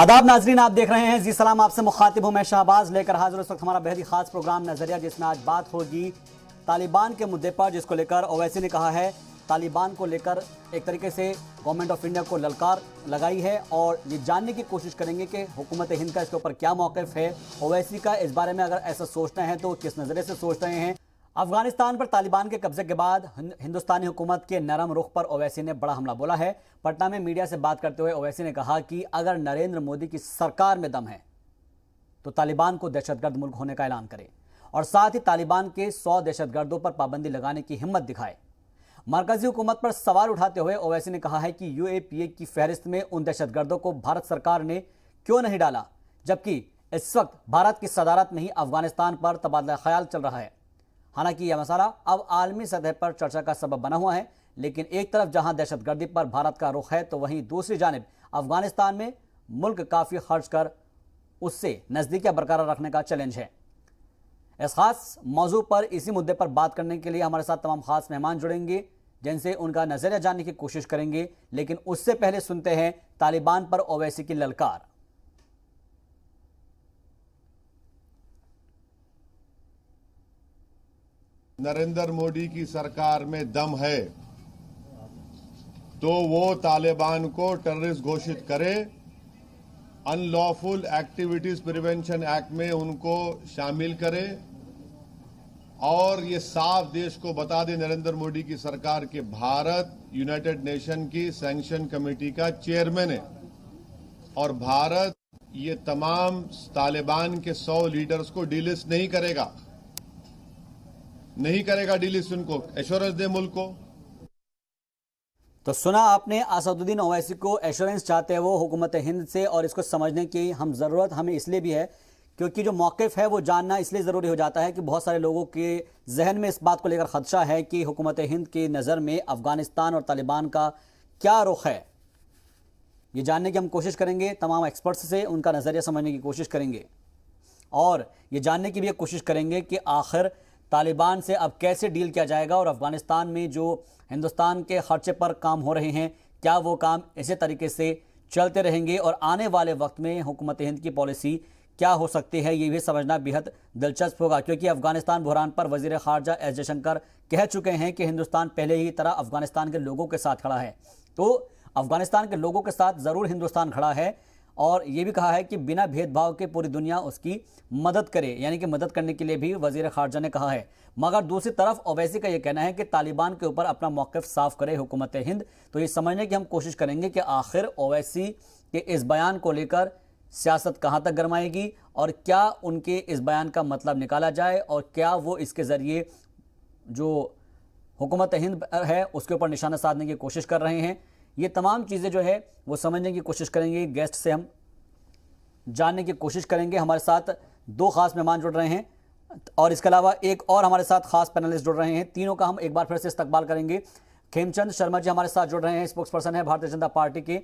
आदाब नाजरीन, आप देख रहे हैं जी सलाम, आपसे मुखातिब हूं मैं शहबाज, लेकर हाजिर इस वक्त हमारा बेहद ही खास प्रोग्राम नजरिया, जिसमें आज बात होगी तालिबान के मुद्दे पर, जिसको लेकर ओवैसी ने कहा है तालिबान को लेकर एक तरीके से गवर्नमेंट ऑफ इंडिया को ललकार लगाई है और ये जानने की कोशिश करेंगे कि हुकूमत हिंद का इसके ऊपर क्या मौक़िफ़ है। ओवैसी का इस बारे में अगर ऐसा सोचते हैं तो किस नज़रिए से सोच रहे हैं। अफगानिस्तान पर तालिबान के कब्जे के बाद हिंदुस्तानी हुकूमत के नरम रुख पर ओवैसी ने बड़ा हमला बोला है। पटना में मीडिया से बात करते हुए ओवैसी ने कहा कि अगर नरेंद्र मोदी की सरकार में दम है तो तालिबान को दहशतगर्द मुल्क होने का ऐलान करे और साथ ही तालिबान के 100 दहशतगर्दों पर पाबंदी लगाने की हिम्मत दिखाए। मरकजी हुकूमत पर सवाल उठाते हुए ओवैसी ने कहा है कि यूएपीए की फहरिस्त में उन दहशतगर्दों को भारत सरकार ने क्यों नहीं डाला, जबकि इस वक्त भारत की सदारत में ही अफगानिस्तान पर तबादला ख्याल चल रहा है। हालांकि यह मसला अब आलमी सतह पर चर्चा का सबब बना हुआ है, लेकिन एक तरफ जहां दहशतगर्दी पर भारत का रुख है तो वहीं दूसरी जानिब अफगानिस्तान में मुल्क काफ़ी खर्च कर उससे नज़दीकियां बरकरार रखने का चैलेंज है। इस खास मौजू पर, इसी मुद्दे पर बात करने के लिए हमारे साथ तमाम खास मेहमान जुड़ेंगे, जिनसे उनका नज़रिया जानने की कोशिश करेंगे। लेकिन उससे पहले सुनते हैं तालिबान पर ओवैसी की ललकार। नरेंद्र मोदी की सरकार में दम है तो वो तालिबान को टेररिस्ट घोषित करे, अनलॉफुल एक्टिविटीज प्रिवेंशन एक्ट में उनको शामिल करे और ये साफ देश को बता दे नरेंद्र मोदी की सरकार के भारत यूनाइटेड नेशन की सैंक्शन कमेटी का चेयरमैन है और भारत ये तमाम तालिबान के 100 लीडर्स को डिलिस्ट नहीं करेगा डिलिस्ट, उनको एश्योरेंस दे मुल्क को। तो सुना आपने, असदुद्दीन ओवैसी को एश्योरेंस चाहते हैं वो हुकूमत हिंद से, और इसको समझने की ज़रूरत हमें इसलिए भी है क्योंकि जो मौक़िफ़ है वो जानना इसलिए ज़रूरी हो जाता है कि बहुत सारे लोगों के जहन में इस बात को लेकर ख़दशा है कि हुकूमत हिंद की नज़र में अफ़गानिस्तान और तालिबान का क्या रुख है। ये जानने की हम कोशिश करेंगे, तमाम एक्सपर्ट्स से उनका नज़रिया समझने की कोशिश करेंगे और ये जानने की भी कोशिश करेंगे कि आखिर तालिबान से अब कैसे डील किया जाएगा और अफ़गानिस्तान में जो हिंदुस्तान के खर्चे पर काम हो रहे हैं, क्या वो काम इसी तरीके से चलते रहेंगे और आने वाले वक्त में हुकूमत हिंद की पॉलिसी क्या हो सकती है, ये भी समझना बेहद दिलचस्प होगा। क्योंकि अफ़गानिस्तान बहरान पर वज़ीर ख़ारजा एस जयशंकर कह चुके हैं कि हिंदुस्तान पहले ही तरह अफ़गानिस्तान के लोगों के साथ खड़ा है, तो अफ़गानिस्तान के लोगों के साथ ज़रूर हिंदुस्तान खड़ा है और ये भी कहा है कि बिना भेदभाव के पूरी दुनिया उसकी मदद करे, यानी कि मदद करने के लिए भी वज़ीर ख़ारजा ने कहा है। मगर दूसरी तरफ ओवैसी का ये कहना है कि तालिबान के ऊपर अपना मौक़िफ़ साफ करे हुकूमत हिंद। तो ये समझने की हम कोशिश करेंगे कि आखिर ओवैसी के इस बयान को लेकर सियासत कहाँ तक गरमाएगी और क्या उनके इस बयान का मतलब निकाला जाए और क्या वो इसके ज़रिए जो हुकूमत हिंद है उसके ऊपर निशाना साधने की कोशिश कर रहे हैं। ये तमाम चीज़ें जो है वो समझने की कोशिश करेंगे, गेस्ट से हम जानने की कोशिश करेंगे। हमारे साथ 2 खास मेहमान जुड़ रहे हैं और इसके अलावा एक और हमारे साथ खास पैनलिस्ट जुड़ रहे हैं। तीनों का हम एक बार फिर से इस्तकबाल करेंगे। खेमचंद शर्मा जी हमारे साथ जुड़ रहे हैं, स्पोक्स पर्सन है भारतीय जनता पार्टी के,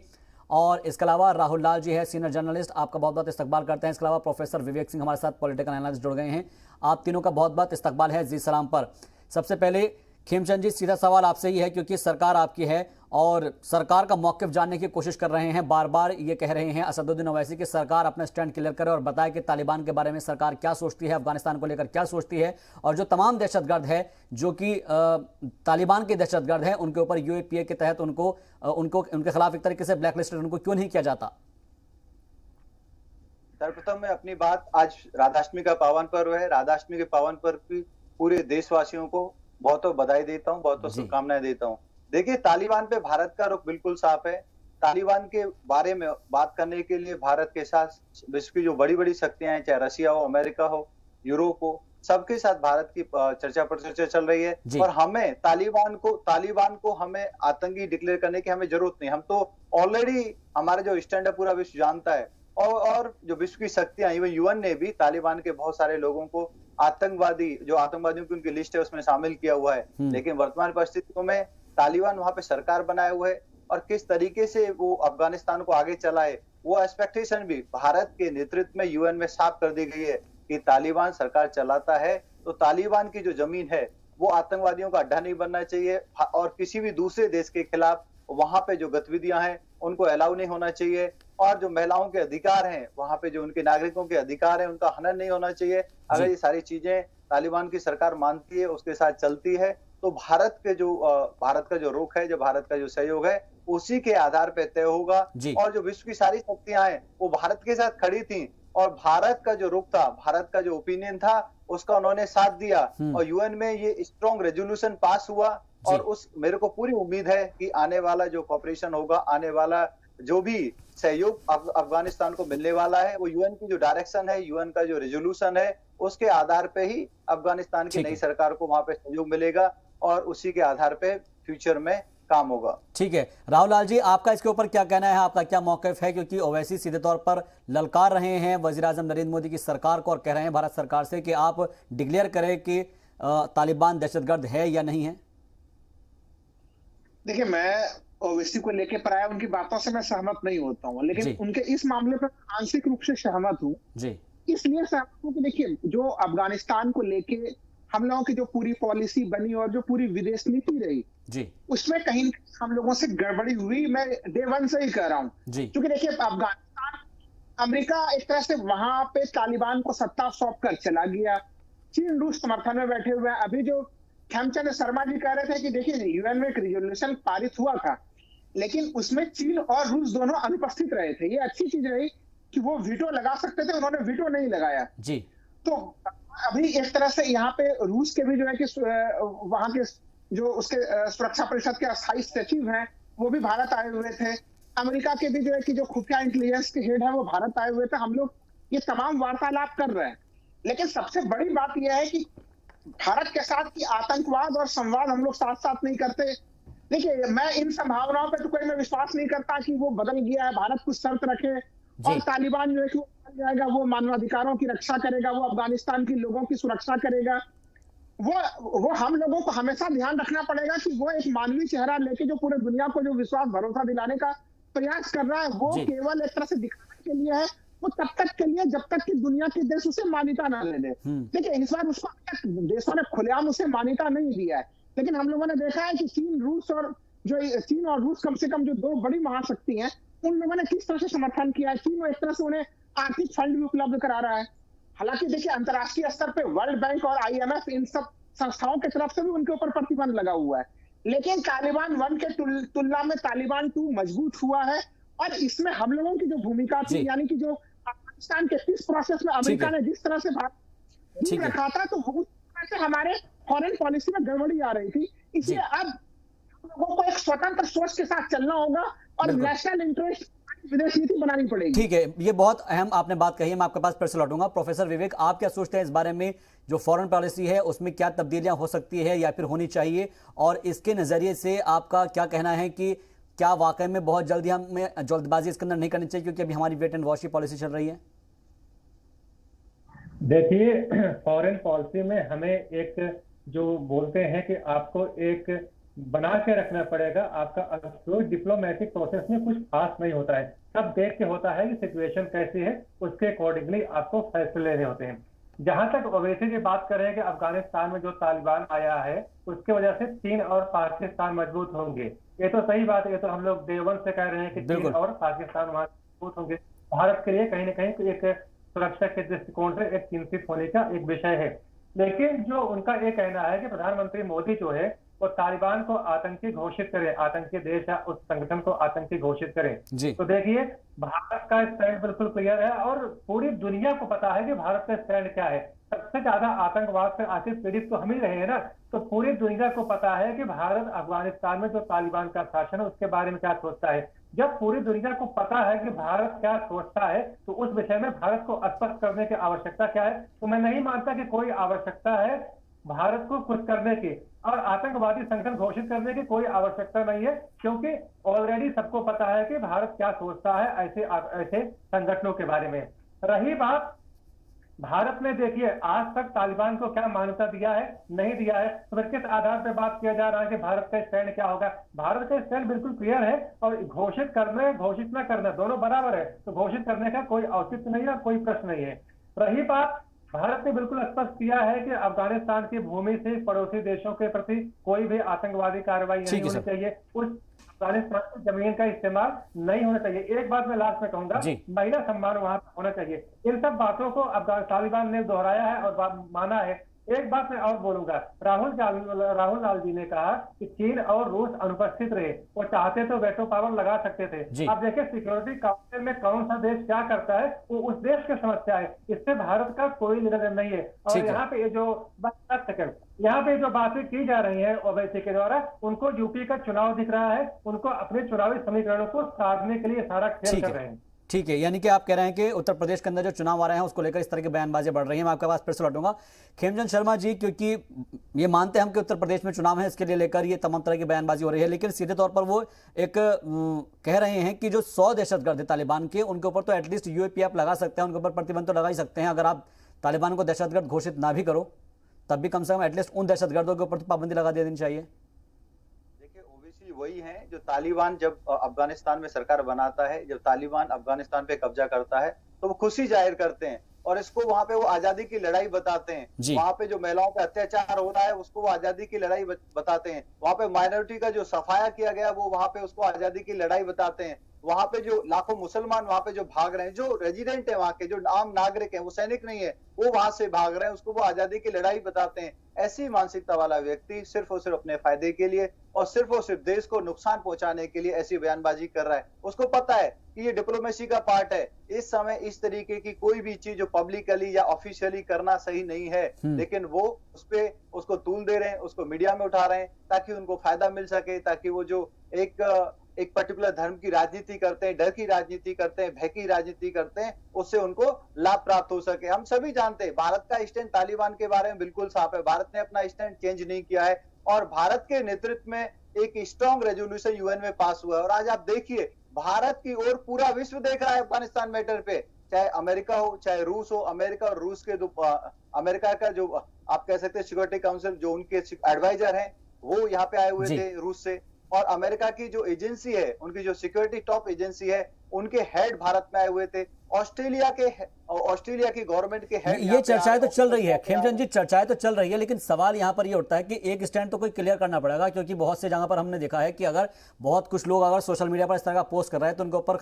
और इसके अलावा राहुल लाल जी है सीनियर जर्नलिस्ट, आपका बहुत बहुत इस्तकबाल करते हैं। इसके अलावा प्रोफेसर विवेक सिंह हमारे साथ पॉलिटिकल एनालिस्ट जुड़ गए हैं। आप तीनों का बहुत बहुत इस्तकबाल है जी सलाम पर। सबसे पहले खेमचंद जी, सीधा सवाल आपसे ही है क्योंकि सरकार आपकी है और सरकार का मौक़िफ़ जानने की कोशिश कर रहे हैं। बार बार ये कह रहे हैं असदुद्दीन ओवैसी कि सरकार अपना स्टैंड क्लियर करे और बताए कि तालिबान के बारे में सरकार क्या सोचती है, अफगानिस्तान को लेकर क्या सोचती है, और जो तमाम दहशतगर्द है जो कि तालिबान के दहशतगर्द हैं उनके ऊपर यूएपीए के तहत उनके खिलाफ एक तरीके से ब्लैक लिस्टेड उनको क्यों नहीं किया जाता। सर्वप्रथम मैं अपनी बात, आज राधाष्टमी का पावन पर्व है, राधाष्टमी के पावन पर्व की पूरे देशवासियों को बहुत बधाई देता हूँ, बहुत शुभकामनाएं देता हूँ। देखिए, तालिबान पे भारत का रुख बिल्कुल साफ है। तालिबान के बारे में बात करने के लिए भारत के साथ विश्व की जो बड़ी बड़ी शक्तियां हैं, चाहे रशिया हो, अमेरिका हो, यूरोप हो, सबके साथ भारत की चर्चा पर चर्चा चल रही है और हमें तालिबान को हमें आतंकी डिक्लेयर करने की हमें जरूरत नहीं। हम तो ऑलरेडी, हमारे जो स्टैंड है पूरा विश्व जानता है और जो विश्व की शक्तियां, इवन यूएन ने भी तालिबान के बहुत सारे लोगों को आतंकवादियों की उनकी लिस्ट है उसमें शामिल किया हुआ है। लेकिन वर्तमान परिस्थितियों में तालिबान वहां पे सरकार बनाए हुए है और किस तरीके से वो अफगानिस्तान को आगे चलाए, वो एक्सपेक्टेशन भी भारत के नेतृत्व में यूएन में साफ कर दी गई है कि तालिबान सरकार चलाता है तो तालिबान की जो जमीन है वो आतंकवादियों का अड्डा नहीं बनना चाहिए और किसी भी दूसरे देश के खिलाफ वहां पे जो गतिविधियां हैं उनको अलाउ नहीं होना चाहिए। और जो महिलाओं के अधिकार हैं, वहां पे जो उनके नागरिकों के अधिकार हैं, उनका हनन नहीं होना चाहिए। अगर ये सारी चीजें तालिबान की सरकार मानती है, उसके साथ चलती है, तो भारत का जो रुख है, जो भारत का जो सहयोग है, उसी के आधार पे तय होगा। और जो विश्व की सारी शक्तियां हैं, वो भारत के साथ खड़ी थी, और भारत का जो रुख था, भारत का जो ओपिनियन था, उसका उन्होंने साथ दिया, और यूएन में ये स्ट्रॉन्ग रेजोल्यूशन पास हुआ। और मेरे को पूरी उम्मीद है कि आने वाला जो कॉपरेशन होगा, आने वाला जो भी सहयोग अफगानिस्तान को मिलने वाला है, वो यूएन की जो डायरेक्शन है, यूएन का जो रेजोल्यूशन है, उसके आधार पे ही अफगानिस्तान की नई सरकार को वहां पे सहयोग मिलेगा, और उसी के आधार पे फ्यूचर में काम होगा। ठीक है राहुल लाल जी, आपका इसके ऊपर क्या कहना है, आपका क्या मौक़िफ़ है? क्योंकि ओवैसी सीधे तौर पर ललकार रहे हैं वज़ीर आज़म नरेंद्र मोदी की सरकार को और कह रहे हैं भारत सरकार से कि आप डिक्लेयर करें कि तालिबान दहशतगर्द है या नहीं है। देखिए, मैं ओवैसी को लेके प्राय उनकी बातों से मैं सहमत नहीं होता हूँ, लेकिन उनके इस मामले पर आंशिक रूप से सहमत हूँ। इसलिए सहमत हूँ कि देखिए, जो अफगानिस्तान को लेके हम लोगों की जो पूरी पॉलिसी बनी और जो पूरी विदेश नीति रही, उसमें कहीं हम लोगों से गड़बड़ी हुई। मैं डे वन से ही कह रहा हूँ, क्योंकि देखिए, अफगानिस्तान, अमेरिका एक तरह से वहां पे तालिबान को सत्ता सौंप कर चला गया। चीन रूस समर्थन में बैठे हुए हैं। अभी जो खेमचंद शर्मा जी कह रहे थे कि देखिए, यूएन में एक रिजोल्यूशन पारित हुआ था, लेकिन उसमें चीन और रूस दोनों अनुपस्थित रहे थे। ये अच्छी चीज रही कि वो वीटो लगा सकते थे, उन्होंने वीटो नहीं लगाया। तो अभी एक तरह से यहाँ पे रूस के भी जो है कि वहां के जो उसके सुरक्षा परिषद के अस्थायी सचिव हैं, वो भी भारत आए हुए थे। अमेरिका के भी जो है कि जो खुफिया इंटेलिजेंस के हेड है, वो भारत आए हुए थे। हम लोग ये तमाम वार्तालाप कर रहे हैं, लेकिन सबसे बड़ी बात यह है कि भारत के साथ की आतंकवाद और संवाद हम लोग साथ साथ नहीं करते। देखिए, मैं इन संभावनाओं पे तो कोई मैं विश्वास नहीं करता कि वो बदल गया है। भारत कुछ शर्त रखे और तालिबान जो है कि वो बदल जाएगा, वो मानवाधिकारों की रक्षा करेगा, वो अफगानिस्तान के लोगों की सुरक्षा करेगा। वो हम लोगों को हमेशा ध्यान रखना पड़ेगा कि वो एक मानवीय चेहरा लेके जो पूरे दुनिया को जो विश्वास भरोसा दिलाने का प्रयास कर रहा है, वो केवल एक तरह से दिखाने के लिए है। वो तब तक के लिए जब तक कि दुनिया के देश उसे मान्यता ना ले दे। देखिए, इस बार उसको देशों ने खुलेआम उसे मान्यता नहीं दिया है, लेकिन हम लोगों ने देखा है कि चीन और रूस कम से कम जो दो बड़ी महाशक्ति हैं, उन लोगों ने किस तरह से समर्थन किया है। चीन एक तरह से उन्हें आर्थिक फंड भी उपलब्ध करा रहा है। हालांकि देखिए, अंतर्राष्ट्रीय स्तर पे वर्ल्ड बैंक और आईएमएफ, इन सब संस्थाओं की तरफ से भी उनके ऊपर प्रतिबंध लगा हुआ है, लेकिन तालिबान 1 के तुलना में तालिबान 2 मजबूत हुआ है। और इसमें हम लोगों की जो भूमिका थी, यानी कि जो अफगानिस्तान के इस प्रोसेस में अमेरिका ने जिस तरह से भारत रखा था, तो उस तरह से हमारे फॉरेन पॉलिसी में गड़बड़ी आ रही थी। इसलिए अब हम लोगों को एक स्वतंत्र सोच के साथ चलना होगा और नेशनल इंटरेस्ट विदेश नीति बनानी पड़ेगी। ठीक है, ये बहुत अहम आपने बात कही है। मैं आपके पास फिर से लौटूंगा। प्रोफेसर विवेक, आप क्या सोचते हैं इस बारे में? जो फॉरेन पॉलिसी है, उसमें क्या तब्दीलियां हो सकती है या फिर होनी चाहिए, और इसके नजरिए से आपका क्या कहना है कि क्या वाकई में बहुत जल्दी हमें जल्दबाजी इसके अंदर नहीं करनी चाहिए, क्योंकि अभी हमारी वेट एंड वॉच की पॉलिसी चल रही है? देखिए, फॉरेन पॉलिसी में हमें एक जो बोलते हैं कि आपको एक बना के रखना पड़ेगा। आपका डिप्लोमेटिक प्रोसेस में कुछ खास नहीं होता है, सब देख के होता है कि सिचुएशन कैसी है, उसके अकॉर्डिंगली आपको फैसले लेने होते हैं। जहां तक ओवैसी की बात करें कि अफगानिस्तान में जो तालिबान आया है, उसके वजह से चीन और पाकिस्तान मजबूत होंगे, ये तो सही बात है। ये तो हम लोग डे वन से कह रहे हैं कि चीन और पाकिस्तान वहां मजबूत होंगे। भारत के लिए कहीं ना कहीं एक सुरक्षा के दृष्टिकोण से एक चिंतित होने का एक विषय है। लेकिन जो उनका ये कहना है कि प्रधानमंत्री मोदी जो है वो तालिबान को आतंकी घोषित करें, आतंकी देश या उस संगठन को आतंकी घोषित करें, तो देखिए, भारत का स्टैंड बिल्कुल क्लियर है और पूरी दुनिया को पता है कि भारत का स्टैंड क्या है। सबसे ज्यादा आतंकवाद से आखिर पीड़ित तो हम ही रहे हैं ना, तो पूरी दुनिया को पता है कि भारत अफगानिस्तान में जो तालिबान का शासन है उसके बारे में क्या सोचता है। जब पूरी दुनिया को पता है कि भारत क्या सोचता है, तो उस विषय में भारत को स्पष्ट करने की आवश्यकता क्या है? तो मैं नहीं मानता कि कोई आवश्यकता है भारत को कुछ करने की, और आतंकवादी संगठन घोषित करने की कोई आवश्यकता नहीं है, क्योंकि ऑलरेडी सबको पता है कि भारत क्या सोचता है ऐसे संगठनों के बारे में। रही बात भारत ने, देखिए, आज तक तालिबान को क्या मान्यता दिया है, नहीं दिया है, तो फिर किस आधार पर बात किया जा रहा है कि भारत का स्टैंड क्या होगा? भारत का स्टैंड बिल्कुल क्लियर है, और घोषित करना घोषित न करना दोनों बराबर है, तो घोषित करने का कोई औचित्य नहीं है, कोई प्रश्न नहीं है। रही बात भारत ने बिल्कुल स्पष्ट किया है कि अफगानिस्तान की भूमि से पड़ोसी देशों के प्रति कोई भी आतंकवादी कार्रवाई नहीं होनी चाहिए, उस अफगानिस्तान की जमीन का इस्तेमाल नहीं होना चाहिए। एक बात मैं लास्ट में कहूंगा, महिला सम्मान वहां होना चाहिए। इन सब बातों को तालिबान ने दोहराया है और माना है। एक बात मैं और बोलूंगा, राहुल लाल जी ने कहा कि चीन और रूस अनुपस्थित रहे, वो चाहते तो वेटो पावर लगा सकते थे। अब देखिए सिक्योरिटी काउंसिल में कौन सा देश क्या करता है वो उस देश की समस्या है, इससे भारत का कोई लेना देना नहीं है। और यहाँ पे जो यहाँ पे जो बातें की जा रही है ओवैसी के द्वारा, उनको यूपी का चुनाव दिख रहा है, उनको अपने चुनावी समीकरणों को साधने के लिए सारा खेल कर रहे हैं। ठीक है, यानी कि आप कह रहे हैं कि उत्तर प्रदेश के अंदर जो चुनाव आ रहे हैं उसको लेकर इस तरह की बयानबाजी बढ़ रही है। मैं आपके पास फिर से लौटूंगा खेमचंद शर्मा जी, क्योंकि ये मानते हैं हम कि उत्तर प्रदेश में चुनाव है, इसके लिए लेकर ये तमाम तरह की बयानबाजी हो रही है, लेकिन सीधे तौर पर वो एक कह रहे हैं कि जो 100 दहशतगर्द है तालिबान के, उनके ऊपर तो एटलीस्ट यूएपीएफ लगा सकते हैं, उनके ऊपर प्रतिबंध तो लगा ही सकते हैं। अगर आप तालिबान को दहशतगर्द घोषित ना भी करो तब भी कम से कम एटलीस्ट उन दहशतगर्दों के ऊपर पाबंदी लगा देनी चाहिए। वही है जो तालिबान जब अफगानिस्तान में सरकार बनाता है, जब तालिबान अफगानिस्तान पे कब्जा करता है तो वो खुशी जाहिर करते हैं और इसको वहां पे वो आजादी की लड़ाई बताते हैं। वहां पे जो महिलाओं पे अत्याचार हो रहा है उसको वो आजादी की लड़ाई बताते हैं। वहां पे माइनॉरिटी का जो सफाया किया गया वो वहां पे उसको आजादी की लड़ाई बताते हैं। वहां पे जो लाखों मुसलमान वहां पे जो भाग रहे हैं, जो रेजिडेंट है वहां के, जो आम नागरिक हैं, वो सैनिक नहीं है, वो वहां से भाग रहे हैं, उसको वो आजादी की लड़ाई बताते हैं। ऐसी मानसिकता वाला व्यक्ति सिर्फ और सिर्फ अपने फायदे के लिए और सिर्फ देश को नुकसान पहुंचाने के लिए ऐसी बयानबाजी कर रहा है। उसको पता है कि ये डिप्लोमेसी का पार्ट है। इस समय इस तरीके की कोई भी चीज जो पब्लिकली या ऑफिशियली करना सही नहीं है, लेकिन वो उसको तूल दे रहे हैं, उसको मीडिया में उठा रहे हैं ताकि उनको फायदा मिल सके, ताकि वो जो एक पर्टिकुलर धर्म की राजनीति करते हैं, डर की राजनीति करते हैं, भय की राजनीति करते हैं, उससे उनको लाभ प्राप्त हो सके। हम सभी जानते हैं भारत का स्टैंड तालिबान के बारे में बिल्कुल साफ है। भारत ने अपना स्टैंड चेंज नहीं किया है और भारत के नेतृत्व में एक स्ट्रॉन्ग रेजोल्यूशन यूएन में पास हुआ है। और आज आप देखिए भारत की ओर पूरा विश्व देख रहा है अफगानिस्तान मैटर पे, चाहे अमेरिका हो चाहे रूस हो। अमेरिका और रूस के अमेरिका का जो आप कह सकते हैं सिक्योरिटी काउंसिल, जो उनके एडवाइजर हैं, वो यहाँ पे आए हुए थे रूस से। और अमेरिका की जो एजेंसी है, उनकी जो सिक्योरिटी टॉप एजेंसी है, उनके हेड भारत में आए हुए थे। ऑस्ट्रेलिया की गवर्नमेंट के हेड, ये चर्चाएं तो चल रही है खेमचंद जी, चर्चाएं तो चल रही है, लेकिन सवाल यहाँ पर ये उठता है कि एक स्टैंड तो कोई क्लियर करना पड़ेगा, क्योंकि बहुत से जगह पर हमने देखा है कि अगर बहुत कुछ लोग अगर सोशल मीडिया पर इस तरह का पोस्ट कर रहे हैं तो उनके ऊपर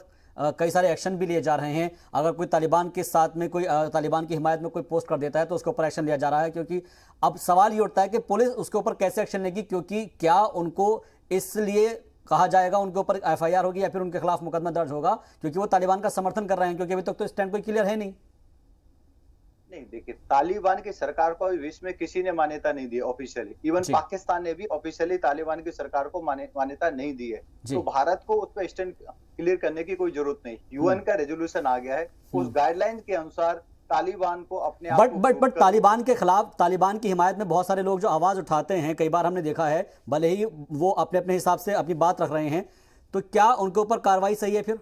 कई सारे एक्शन भी लिए जा रहे हैं। अगर कोई तालिबान के साथ में कोई तालिबान की हिमायत में कोई पोस्ट कर देता है तो उसके ऊपर एक्शन लिया जा रहा है। क्योंकि अब सवाल ये उठता है कि पुलिस उसके ऊपर कैसे एक्शन लेगी, क्योंकि क्या उनको इसलिए कहा जाएगा उनके ऊपर एफआईआर होगी या फिर उनके खिलाफ मुकदमा दर्ज होगा क्योंकि वो तालिबान का समर्थन कर रहे हैं, क्योंकि अभी तक तो स्टैंड कोई क्लियर है नहीं। देखिए तालिबान की सरकार को विश्व में किसी ने मान्यता नहीं दी ऑफिशियली, इवन पाकिस्तान ने भी ऑफिशियली तालिबान की सरकार को मान्यता नहीं दी है। तो भारत को उस पर स्टैंड क्लियर करने की कोई जरूरत नहीं। यूएन का रेजोल्यूशन आ गया है, उस गाइडलाइन के अनुसार तालिबान को अपने बट तालिबान के खिलाफ, तालिबान की हिमायत में बहुत सारे लोग जो आवाज उठाते हैं, कई बार हमने देखा है, भले ही वो अपने अपने हिसाब से अपनी बात रख रहे हैं, तो क्या उनके ऊपर कार्रवाई सही है फिर?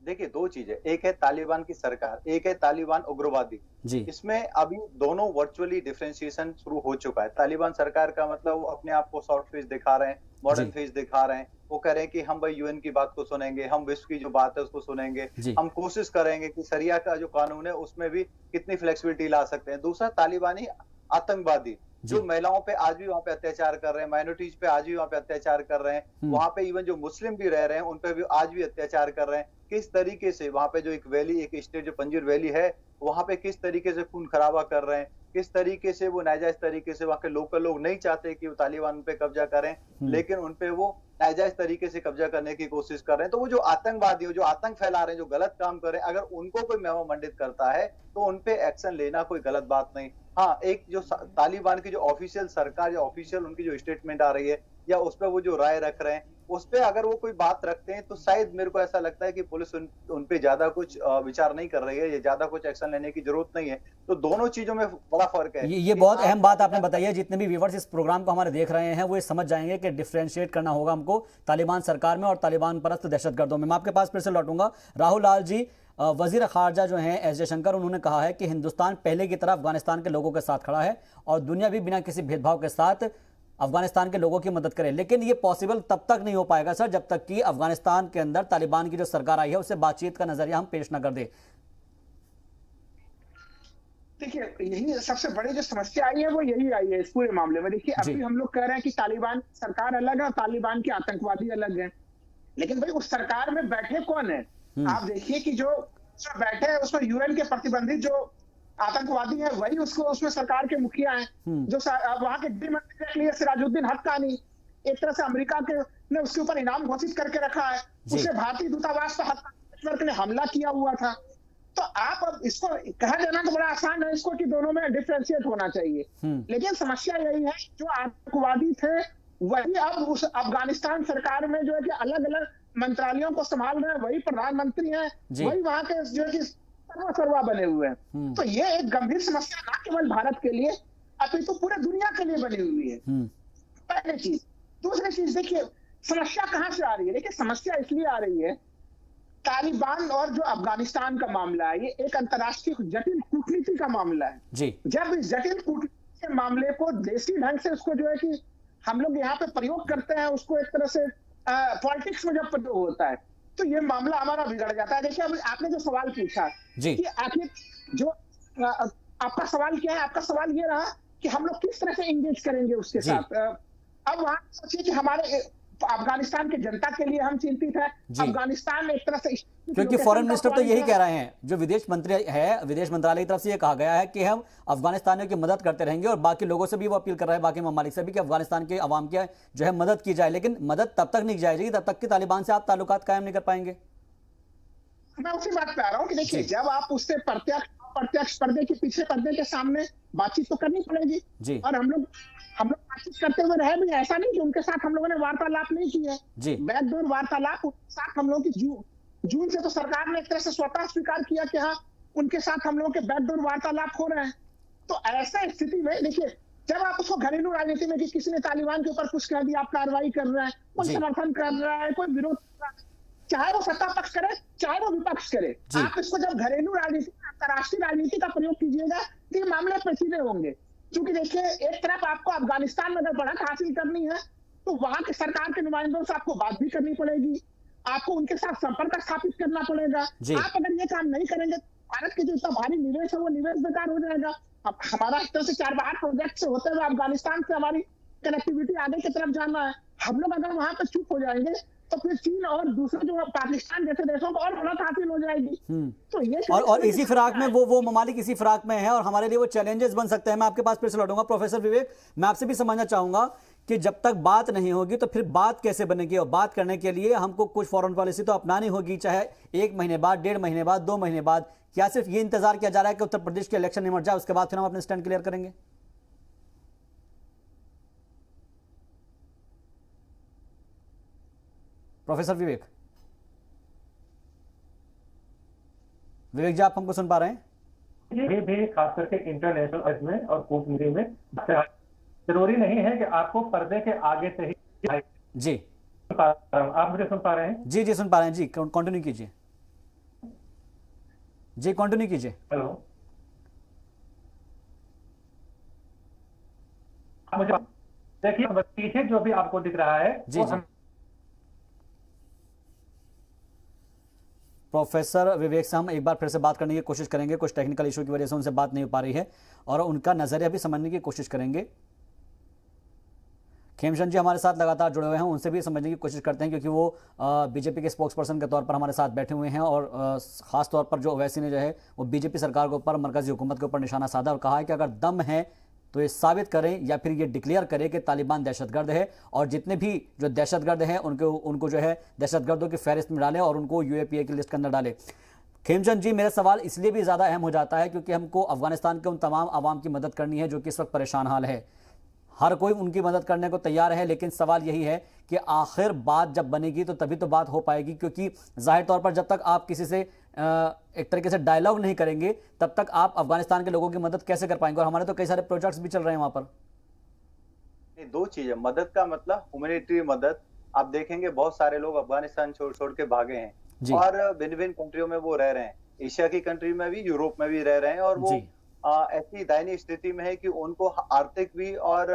देखिए दो चीजें, एक है तालिबान की सरकार, एक है तालिबान उग्रवादी। इसमें अभी दोनों वर्चुअली डिफरेंशिएशन शुरू हो चुका है। तालिबान सरकार का मतलब वो अपने आप को सॉफ्ट फेस दिखा रहे हैं, मॉडर्न फेस दिखा रहे हैं। वो कह रहे हैं कि हम भाई यूएन की बात को सुनेंगे, हम विश्व की जो बात है उसको सुनेंगे, हम कोशिश करेंगे कि शरिया का जो कानून है उसमें भी कितनी फ्लेक्सिबिलिटी ला सकते हैं। दूसरा तालिबानी आतंकवादी जो महिलाओं पे आज भी वहाँ पे अत्याचार कर रहे हैं, माइनॉरिटीज पे आज भी वहाँ पे अत्याचार कर रहे हैं, वहाँ पे इवन जो मुस्लिम भी रह रहे हैं उन पे भी आज भी अत्याचार कर रहे हैं। किस तरीके से वहाँ पे जो एक वैली, एक स्टेट जो पंजीर वैली है, वहाँ पे किस तरीके से खून खराबा कर रहे हैं, किस तरीके से वो नाजायज तरीके से, वहाँ के लोकल लोग नहीं चाहते कि वो तालिबान पे कब्जा करें, लेकिन उनपे वो नाजायज तरीके से कब्जा करने की कोशिश कर रहे हैं। तो वो जो आतंकवादी हो, जो आतंक फैला रहे हैं, जो गलत काम कर रहे हैं, अगर उनको कोई मेवा मंडित करता है तो उनपे एक्शन लेना कोई गलत बात नहीं। हाँ, एक जो तालिबान की जो ऑफिशियल सरकार या ऑफिशियल उनकी जो स्टेटमेंट आ रही है या उस पर वो जो राय रख रहे हैं, उस पे अगर वो कोई बात रखते हैं तो शायद मेरे को ऐसा लगता है कि पुलिस उन पे ज्यादा कुछ विचार नहीं कर रही है, या ज्यादा कुछ एक्शन लेने की जरूरत नहीं है। तो दोनों चीजों में बड़ा फर्क है। ये बहुत अहम बात आपने बताई है। जितने भी व्यूअर्स इस प्रोग्राम को हमारे देख रहे हैं वो ये समझ जाएंगे कि डिफरेंशिएट करना होगा हमको तालिबान सरकार में और तालिबान परस्त दहशतगर्दों में। मैं आपके पास फिर से लौटूंगा। राहुल लाल जी, वजीर खारजा जो हैं एस जयशंकर, उन्होंने कहा है कि हिंदुस्तान पहले की तरह अफगानिस्तान के लोगों के साथ खड़ा है और दुनिया भी बिना किसी भेदभाव के साथ अफगानिस्तान के लोगों की मदद करे। लेकिन ये पॉसिबल तब तक नहीं हो पाएगा सर जब तक कि अफगानिस्तान के अंदर तालिबान की जो सरकार आई है उससे बातचीत का नजरिया हम पेश न कर दे। देखिए, यही सबसे बड़ी जो समस्या आई है वो यही आई है इस पूरे मामले में। देखिए, अभी हम लोग कह रहे हैं कि तालिबान सरकार अलग है और तालिबान के आतंकवादी अलग हैं, लेकिन भाई उस सरकार में बैठे कौन है? आप देखिए कि जो बैठे हैं उसमें यूएन के प्रतिबंधित जो आतंकवादी हैं वही उसको उसमें सरकार के मुखिया हैं। जो वहां के गृह मंत्री के लिए सिराजुद्दीन हक्कानी, एक तरह से अमेरिका के ने उसके ऊपर इनाम घोषित करके रखा है, उसे भारतीय दूतावास पर हक्कानी ने हमला किया हुआ था। तो आप अब इसको कहा जाना तो बड़ा आसान है इसको कि दोनों में डिफरेंशिएट होना चाहिए, लेकिन समस्या यही है जो आतंकवादी थे वही अब उस अफगानिस्तान सरकार में जो है कि अलग अलग मंत्रालयों को संभाल रहे हैं, वही प्रधानमंत्री हैं, वही वहां के जो है कि सर्वा बने हुए हैं। तो ये एक गंभीर समस्या ना केवल भारत के लिए अपितु पूरे दुनिया के लिए बनी हुई है, पहली चीज। दूसरी चीज देखिए समस्या कहां से आ रही है। देखिए समस्या इसलिए आ रही है, तालिबान और जो अफगानिस्तान का मामला है ये एक अंतर्राष्ट्रीय जटिल कूटनीति का मामला है जी। जब इस जटिल कूटनीति के मामले को देसी ढंग से उसको जो है कि हम लोग यहाँ पे प्रयोग करते हैं, उसको एक तरह से पॉलिटिक्स में जब प्रयोग होता है तो ये मामला हमारा बिगड़ जाता है। देखिए अब आपने जो सवाल पूछा कि आखिर जो आपका सवाल क्या है, आपका सवाल ये रहा कि हम लोग किस तरह से एंगेज करेंगे उसके साथ। अब वहां सोचिए कि हमारे अफगानिस्तान की जनता के लिए हम चिंतित है। अफगानिस्तान में एक तरह से क्योंकि फॉरेन मिनिस्टर तो यही कह रहे हैं, जो विदेश मंत्री है, विदेश मंत्रालय की तरफ से ये कहा गया है कि हम अफगानिस्तानियों की मदद करते रहेंगे और बाकी लोगों से भी वो अपील कर रहे हैं, बाकी ममालिक से भी, कि अफगानिस्तान के अवाम की जो है मदद की जाए। लेकिन मदद तब तक नहीं जाएगी तब तक कि तालिबान से आप ताल्लुकात कायम नहीं कर पाएंगे। मैं उसी बात पे आ रहा हूँ कि देखिए जब आप उससे प्रत्यक्ष पर्दे के पीछे पर्दे के सामने बातचीत तो करनी पड़ेगी जी। और हम लोग बातचीत करते हुए रहे भी, ऐसा नहीं कि उनके साथ हम लोगों ने वार्तालाप नहीं की है। बैकडोर वार्तालाप उनके साथ हम लोगों की जून से तो सरकार ने एक तरह से स्वतः स्वीकार किया कि हाँ उनके साथ हम लोगों के बैकडोर वार्तालाप हो रहे हैं। तो ऐसा स्थिति में देखिए जब आप उसको घरेलू राजनीति में कि किसी ने तालिबान के ऊपर कुछ कह दिया, आप कार्रवाई कर रहे हैं, कोई समर्थन कर रहा है, कोई विरोध कर रहा है, चाहे वो सत्ता पक्ष करे चाहे वो विपक्ष करे, आप इसको जब घरेलू राजनीति अंतर्राष्ट्रीय राजनीति का प्रयोग कीजिएगा तो ये मामले पेचीदे होंगे। क्योंकि देखिए एक तरफ आपको अफगानिस्तान में अगर बढ़त हासिल करनी है तो वहां के सरकार के नुमाइंदों से आपको बात भी करनी पड़ेगी, आपको उनके साथ संपर्क स्थापित करना पड़ेगा। आप अगर ये काम नहीं करेंगे भारत के जो इतना भारी निवेश है वो निवेश बेकार हो जाएगा। अब हमारा इस तरह से 4 प्रोजेक्ट से होते हुए अफगानिस्तान से हमारी कनेक्टिविटी आगे की तरफ जाना है, हम लोग अगर वहां पर चुप हो जाएंगे तो फिर चीन और दूसरे जो पाकिस्तान जैसे देशों को और बढ़त हासिल हो जाएगी। तो ये और इसी फिराक में वो ममालिक इसी फिराक में है और हमारे लिए वो चैलेंजेस बन सकते हैं। मैं आपके पास फिर से लौटूंगा प्रोफेसर विवेक, मैं आपसे भी समझना चाहूंगा कि जब तक बात नहीं होगी तो फिर बात कैसे बनेगी, और बात करने के लिए हमको कुछ फॉरेन पॉलिसी तो अपनानी होगी, चाहे 1 महीने बाद, 1.5 महीने बाद, 2 महीने बाद। क्या सिर्फ ये इंतजार किया जा रहा है कि उत्तर प्रदेश के इलेक्शन निमट जाए उसके बाद फिर हम अपने स्टैंड क्लियर करेंगे? प्रोफेसर विवेक जी, आप हमको सुन पा रहे हैं? ये भी खास करके इंटरनेशनल में और कूटनीति में जरूरी नहीं है कि आपको पर्दे के आगे से ही जी। आप मुझे सुन पा रहे हैं? जी सुन पा रहे हैं जी, कंटिन्यू कीजिए जी, कंटिन्यू कीजिए। हेलो, मुझे देखिए पीछे जो भी आपको दिख रहा है जी जी। प्रोफेसर विवेक से हम एक बार फिर से बात करने की कोशिश करेंगे, कुछ टेक्निकल इशू की वजह से उनसे बात नहीं हो पा रही है और उनका नजरिया भी समझने की कोशिश करेंगे। खेमचंद जी हमारे साथ लगातार जुड़े हुए हैं, उनसे भी समझने की कोशिश करते हैं क्योंकि वो बीजेपी के स्पोक्स पर्सन के तौर पर हमारे साथ बैठे हुए हैं और खास तौर पर जो ओवैसी ने जो है वो बीजेपी सरकार के ऊपर, मरकजी हुकूमत के ऊपर निशाना साधा और कहा है कि अगर दम है तो ये साबित करें या फिर ये डिक्लेयर करें कि तालिबान दहशतगर्द है और जितने भी जो दहशतगर्द हैं उनको जो है दहशतगर्दों की फहरिस्त में डालें और उनको यूएपीए की लिस्ट के अंदर डालें। खेमचंद जी, मेरा सवाल इसलिए भी ज़्यादा अहम हो जाता है क्योंकि हमको अफगानिस्तान के उन तमाम आवाम की मदद करनी है जो कि इस वक्त परेशान हाल है। हर कोई उनकी मदद करने को तैयार है, लेकिन सवाल यही है कि आखिर बात जब बनेगी तो तभी तो बात हो पाएगी, क्योंकि जाहिर तौर पर जब तक आप किसी से एक तरीके से डायलॉग नहीं करेंगे तब तक आप अफगानिस्तान के लोगों की मदद कैसे कर पाएंगे। और हमारे तो कई सारे प्रोजेक्ट्स भी चल रहे हैं वहां पर। 2 चीजें, मदद का मतलब ह्यूमैनिटेरियन मदद। आप देखेंगे बहुत सारे लोग अफगानिस्तान छोड़ के भागे हैं और भिन्न भिन्न कंट्रियों में वो रह रहे हैं, एशिया की कंट्री में भी, यूरोप में भी रह रहे हैं और वो ऐसी दयनीय स्थिति में है कि उनको आर्थिक भी और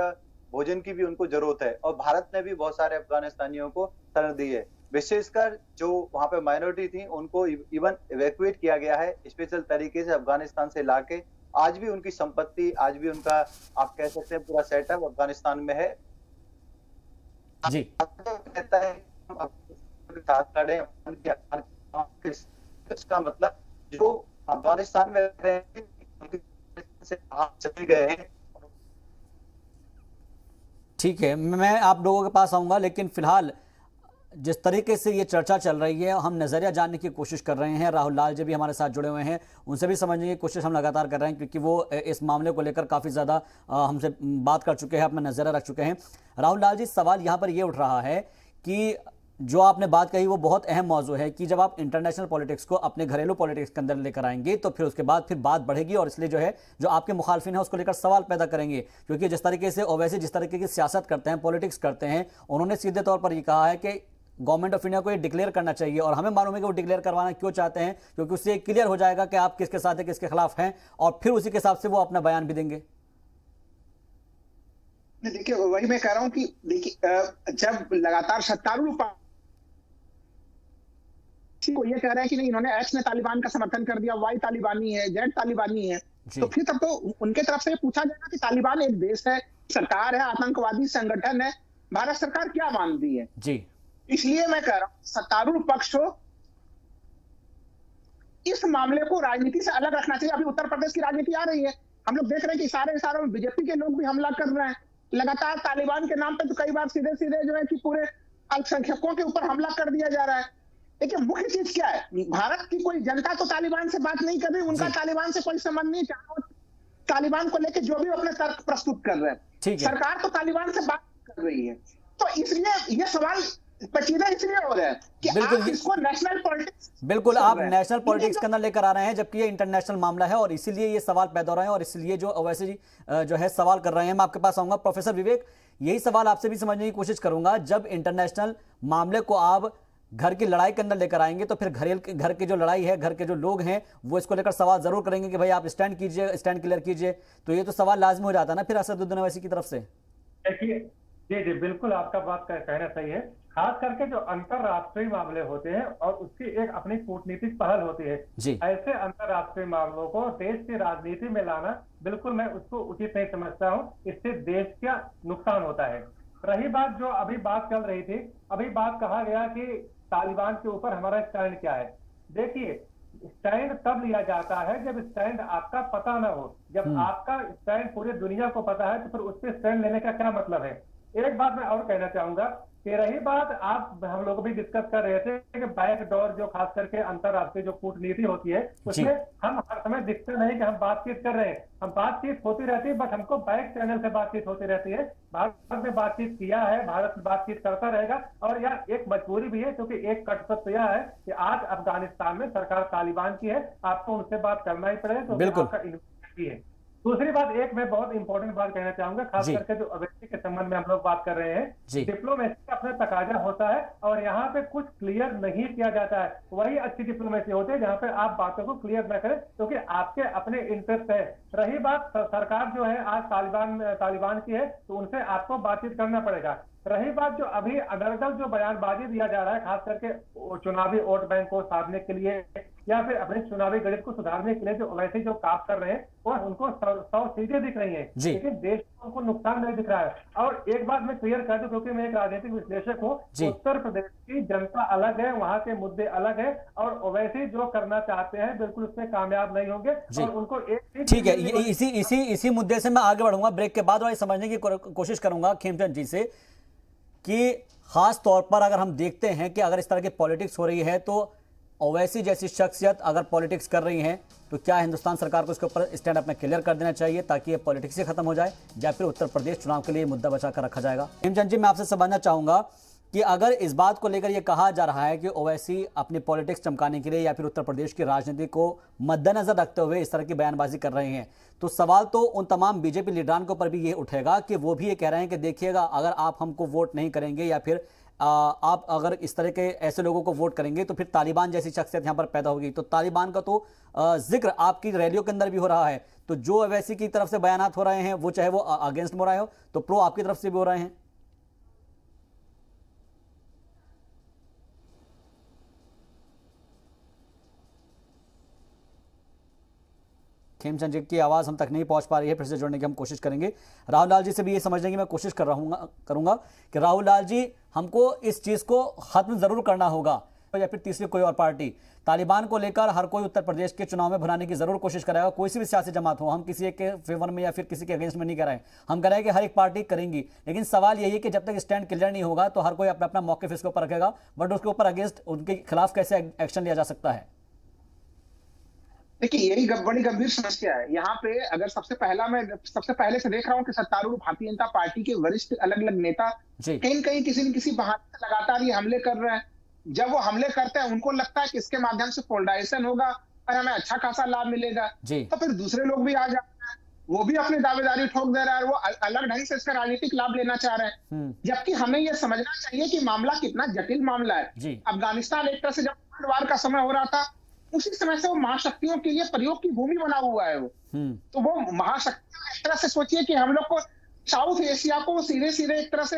भोजन की भी उनको जरूरत है। और भारत ने भी बहुत सारे अफगानिस्तानियों को शरण दी है, विशेषकर जो वहां पे माइनॉरिटी थी उनको इवन इवैक्यूएट किया गया है स्पेशल तरीके से अफगानिस्तान से लाके आज भी उनकी संपत्ति, आज भी उनका आप कह सकते हैं पूरा सेटअप अफगानिस्तान में है। जी कहता है साथ लड़े, इसका मतलब जो अफगानिस्तान में रह रहे हैं से आप चले गए हैं। ठीक है, मैं आप लोगों के पास आऊंगा, लेकिन फिलहाल जिस तरीके से ये चर्चा चल रही है हम नज़रिया जानने की कोशिश कर रहे हैं। राहुल लाल जी भी हमारे साथ जुड़े हुए हैं, उनसे भी समझने की कोशिश हम लगातार कर रहे हैं, क्योंकि वो इस मामले को लेकर काफ़ी ज़्यादा हमसे बात कर चुके हैं, अपना नज़रिया रख चुके हैं। राहुल लाल जी, सवाल यहाँ पर ये उठ रहा है कि जो आपने बात कही वो बहुत अहम मौजू है कि जब आप इंटरनेशनल पॉलिटिक्स को अपने घरेलू पॉलिटिक्स के अंदर लेकर आएंगे तो फिर उसके बाद फिर बात बढ़ेगी, और इसलिए जो है जो आपके मुखालफिन है उसको लेकर सवाल पैदा करेंगे। क्योंकि जिस तरीके से ओवैसी जिस तरीके की सियासत करते हैं, पॉलिटिक्स करते हैं, उन्होंने सीधे तौर पर ये कहा है कि गवर्नमेंट ऑफ इंडिया को ये डिक्लेयर करना चाहिए, और हमें मालूम है कि वो डिक्लेयर करवाना क्यों चाहते हैं, क्योंकि उससे क्लियर हो जाएगा कि आप किसके साथ है, किसके खिलाफ हैं, और फिर उसी के हिसाब से वो अपना बयान भी देंगे। देखिए, वही मैं कह रहा हूं कि देखिए, जब लगातार सत्तारूढ़ को ये कह रहे हैं कि नहीं, इन्होंने एक्स ने तालिबान का समर्थन कर दिया, वाई तालिबानी है, जेड तालिबानी है, तो फिर तब तो उनके तरफ से पूछा जाएगा कि तालिबान एक देश है, सरकार है, आतंकवादी संगठन है, भारत सरकार क्या मानती है जी। इसलिए मैं कह रहा हूं सत्तारूढ़ पक्ष हो इस मामले को राजनीति से अलग रखना चाहिए। अभी उत्तर प्रदेश की राजनीति आ रही है, हम लोग देख रहे हैं कि इशारों में बीजेपी के लोग भी हमला कर रहे हैं लगातार तालिबान के नाम पे, तो कई बार सीधे सीधे जो है कि पूरे अल्पसंख्यकों के ऊपर हमला कर दिया जा रहा है। देखिए, मुख्य चीज क्या है, भारत की कोई जनता तो तालिबान से बात नहीं कर रही, उनका तालिबान से कोई संबंध नहीं, चाहे तालिबान को लेकर जो भी अपने तर्क प्रस्तुत कर रहे हैं, सरकार तो तालिबान से बात कर रही है। तो इसलिए ये सवाल पेचीदा इसलिए हो रहा है कि आप इसको नेशनल पॉलिटिक्स, बिल्कुल आप नेशनल पॉलिटिक्स के अंदर लेकर आ रहे हैं, जबकि ये इंटरनेशनल मामला है, और इसीलिए ये सवाल पैदा हो रहे हैं, और इसलिए जो ओवैसी जी जो है सवाल कर रहे हैं। मैं आपके पास आऊंगा प्रोफेसर विवेक, यही सवाल आपसे भी समझने की कोशिश करूंगा। जब इंटरनेशनल मामले को आप घर की लड़ाई के अंदर लेकर आएंगे तो फिर घर की जो लड़ाई है, घर के जो लोग हैं वो इसको लेकर सवाल जरूर करेंगे कि भाई आप स्टैंड कीजिए, स्टैंड क्लियर कीजिए। तो ये तो सवाल लाजमी हो जाता है ना फिर असदुद्दीन ओवैसी की तरफ से। देखिए, जी जी बिल्कुल आपका बात कहना सही है। खास करके जो अंतरराष्ट्रीय मामले होते हैं और उसकी एक अपनी कूटनीतिक पहल होती है, ऐसे अंतरराष्ट्रीय मामलों को देश की राजनीति में लाना बिल्कुल मैं उसको उचित नहीं समझता हूँ। इससे देश का नुकसान होता है। रही बात जो अभी बात चल रही थी, अभी बात कहा गया कि तालिबान के ऊपर हमारा स्टैंड क्या है। देखिए, स्टैंड तब लिया जाता है जब स्टैंड आपका पता ना हो। जब आपका स्टैंड पूरी दुनिया को पता है तो फिर उस पर स्टैंड लेने का क्या मतलब है। एक बात मैं और कहना चाहूंगा कि रही बात आप हम लोग भी डिस्कस कर रहे थे कि बैकडोर जो खास करके अंतरराष्ट्रीय जो कूटनीति होती है उसमें हम हर समय दिखते नहीं कि हम बातचीत कर रहे हैं। हम बातचीत होती रहती है, बट हमको बैक चैनल से बातचीत होती रहती है। भारत ने बातचीत किया है, भारत बातचीत करता रहेगा, और यह एक मजबूरी भी है, क्योंकि एक कट सत्य यह है कि आज अफगानिस्तान में सरकार तालिबान की है, आपको उनसे बात करना ही पड़ेगा, क्योंकि आपका इन्वेस्टमेंट है। दूसरी बात, एक मैं बहुत इंपॉर्टेंट बात कहना चाहूंगा, खास करके जो ओवैसी के संबंध में हम लोग बात कर रहे हैं। डिप्लोमेसी का अपना तकाजा होता है और यहाँ पे कुछ क्लियर नहीं किया जाता है। वही अच्छी डिप्लोमेसी होती है जहाँ पे आप बातों को क्लियर न करें, क्योंकि आपके अपने इंटरेस्ट है। रही बात सरकार जो है आज तालिबान की है, तो उनसे आपको बातचीत करना पड़ेगा। रही बात जो अभी अदरगल जो बयानबाजी दिया जा रहा है, खास करके चुनावी वोट बैंक को साधने के लिए या फिर अपने चुनावी गणित को सुधारने के लिए जो वैसे जो काम कर रहे हैं वो उनको 100 चीजें दिख रही हैं, लेकिन देश को उनको नुकसान नहीं दिख रहा है। और एक बात मैं क्लियर कर दूं, क्योंकि मैं एक राजनीतिक विश्लेषक हूँ, उत्तर प्रदेश की जनता अलग है, वहां के मुद्दे अलग है, और ओवैसी जो करना चाहते हैं बिल्कुल उसमें कामयाब नहीं होंगे। और उनको एक ठीक है, इसी मुद्दे से मैं आगे बढ़ूंगा ब्रेक के बाद, और समझने की कोशिश करूंगा खेमचंद जी से कि खास तौर पर अगर हम देखते हैं कि अगर इस तरह की पॉलिटिक्स हो रही है तो ओवैसी जैसी शख्सियत अगर पॉलिटिक्स कर रही हैं तो क्या हिंदुस्तान सरकार को इसके ऊपर स्टैंड अपना क्लियर कर देना चाहिए ताकि ये पॉलिटिक्स ही खत्म हो जाए, या फिर उत्तर प्रदेश चुनाव के लिए मुद्दा बचा कर रखा जाएगा। हेमचंद जी, मैं आपसे समझना चाहूंगा कि अगर इस बात को लेकर यह कहा जा रहा है कि ओवैसी अपनी पॉलिटिक्स चमकाने के लिए या फिर उत्तर प्रदेश की राजनीति को मद्देनजर रखते हुए इस तरह की बयानबाजी कर रहे हैं, तो सवाल तो उन तमाम बीजेपी लीडरान के ऊपर भी ये उठेगा कि वो भी ये कह रहे हैं कि देखिएगा, अगर आप हमको वोट नहीं करेंगे या फिर आप अगर इस तरह के ऐसे लोगों को वोट करेंगे तो फिर तालिबान जैसी शख्सियत यहां पर पैदा होगी। तो तालिबान का तो जिक्र आपकी रैलियों के अंदर भी हो रहा है, तो जो ओवैसी की तरफ से बयानात हो रहे हैं वो चाहे वो अगेंस्ट हो रहे हो तो प्रो आपकी तरफ से भी हो रहे हैं। खेमचंद जी की आवाज़ हम तक नहीं पहुंच पा रही है, फिर से जोड़ने की हम कोशिश करेंगे। राहुल लाल जी से भी ये समझने की मैं कोशिश करूंगा कि राहुल लाल जी, हमको इस चीज़ को खत्म ज़रूर करना होगा, या फिर तीसरी कोई और पार्टी तालिबान को लेकर हर कोई उत्तर प्रदेश के चुनाव में भुनाने की जरूर कोशिश करेगा। कोई सी भी सियासी जमात हो, हम किसी एक के फेवर में या फिर किसी के अगेंस्ट में नहीं कर रहे हैं, हम कह रहे हैं कि हर एक पार्टी करेंगी, लेकिन सवाल यही है कि जब तक स्टैंड क्लियर नहीं होगा तो हर कोई अपना अपना मौके इसके ऊपर रखेगा, बट उसके ऊपर अगेंस्ट उनके खिलाफ कैसे एक्शन लिया जा सकता है? देखिए, यही बड़ी गंभीर समस्या है यहाँ पे। अगर सबसे पहले से देख रहा हूँ कि सत्तारूढ़ भारतीय जनता पार्टी के वरिष्ठ अलग अलग नेता कहीं न कहीं किसी न किसी बहाने से लगातार ये हमले कर रहे हैं। जब वो हमले करते हैं, उनको लगता है कि इसके माध्यम से पोलराइजेशन होगा और हमें अच्छा खासा लाभ मिलेगा, तो फिर दूसरे लोग भी आ जाते हैं, वो भी अपनी दावेदारी ठोक दे रहा है, वो अलग ढंग से इसका राजनीतिक लाभ लेना चाह रहे हैं। जबकि हमें यह समझना चाहिए कि मामला कितना जटिल मामला है। अफगानिस्तान एक तरह से जब कोल्ड वार का समय हो रहा था, उसी समय से वो महाशक्तियों के लिए प्रयोग की भूमि बना हुआ है। तो वो महाशक्तियां एक तरह से सोचिए कि हम लोग को साउथ एशिया को सीधे सीधे एक तरह से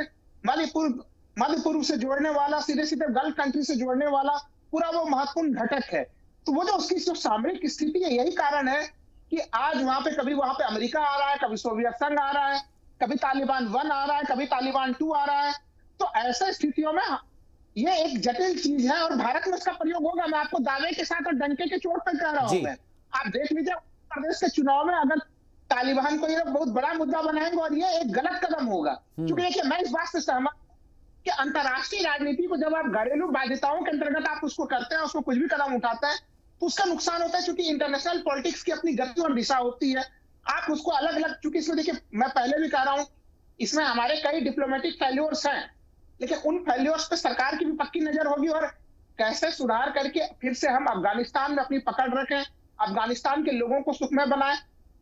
मध्य पूर्व से जोड़ने वाला, सीधे सीधे गल्फ कंट्री से जोड़ने वाला पूरा वो महत्वपूर्ण घटक है। तो वो जो उसकी जो सामरिक स्थिति है, यही कारण है कि आज कभी वहां पे अमेरिका आ रहा है, कभी सोवियत संघ आ रहा है, कभी तालिबान 1 आ रहा है, कभी तालिबान 2 आ रहा है। तो ऐसे स्थितियों में ये एक जटिल चीज है और भारत में इसका प्रयोग होगा। मैं आपको दावे के साथ और डंके के चोट पर कह रहा हूं। मैं आप देख लीजिए, उत्तर प्रदेश के चुनाव में अगर तालिबान को ये बहुत बड़ा मुद्दा बनाएंगे और ये एक गलत कदम होगा, क्योंकि देखिए, मैं इस बात से सहमत कि अंतर्राष्ट्रीय राजनीति को जब आप घरेलू बाध्यताओं के अंतर्गत आप उसको करते हैं, उसको कुछ भी कदम उठाते हैं, तो उसका नुकसान होता है, क्योंकि इंटरनेशनल पॉलिटिक्स की अपनी गति और दिशा होती है। आप उसको अलग अलग, क्योंकि इसमें देखिए, मैं पहले भी कह रहा हूं, इसमें हमारे कई डिप्लोमेटिक फेल्योर्स हैं, लेकिन उन फेल्योर्स पे सरकार की भी पक्की नजर होगी और कैसे सुधार करके फिर से हम अफगानिस्तान में अपनी पकड़ रखें, अफगानिस्तान के लोगों को सुखमय बनाएं।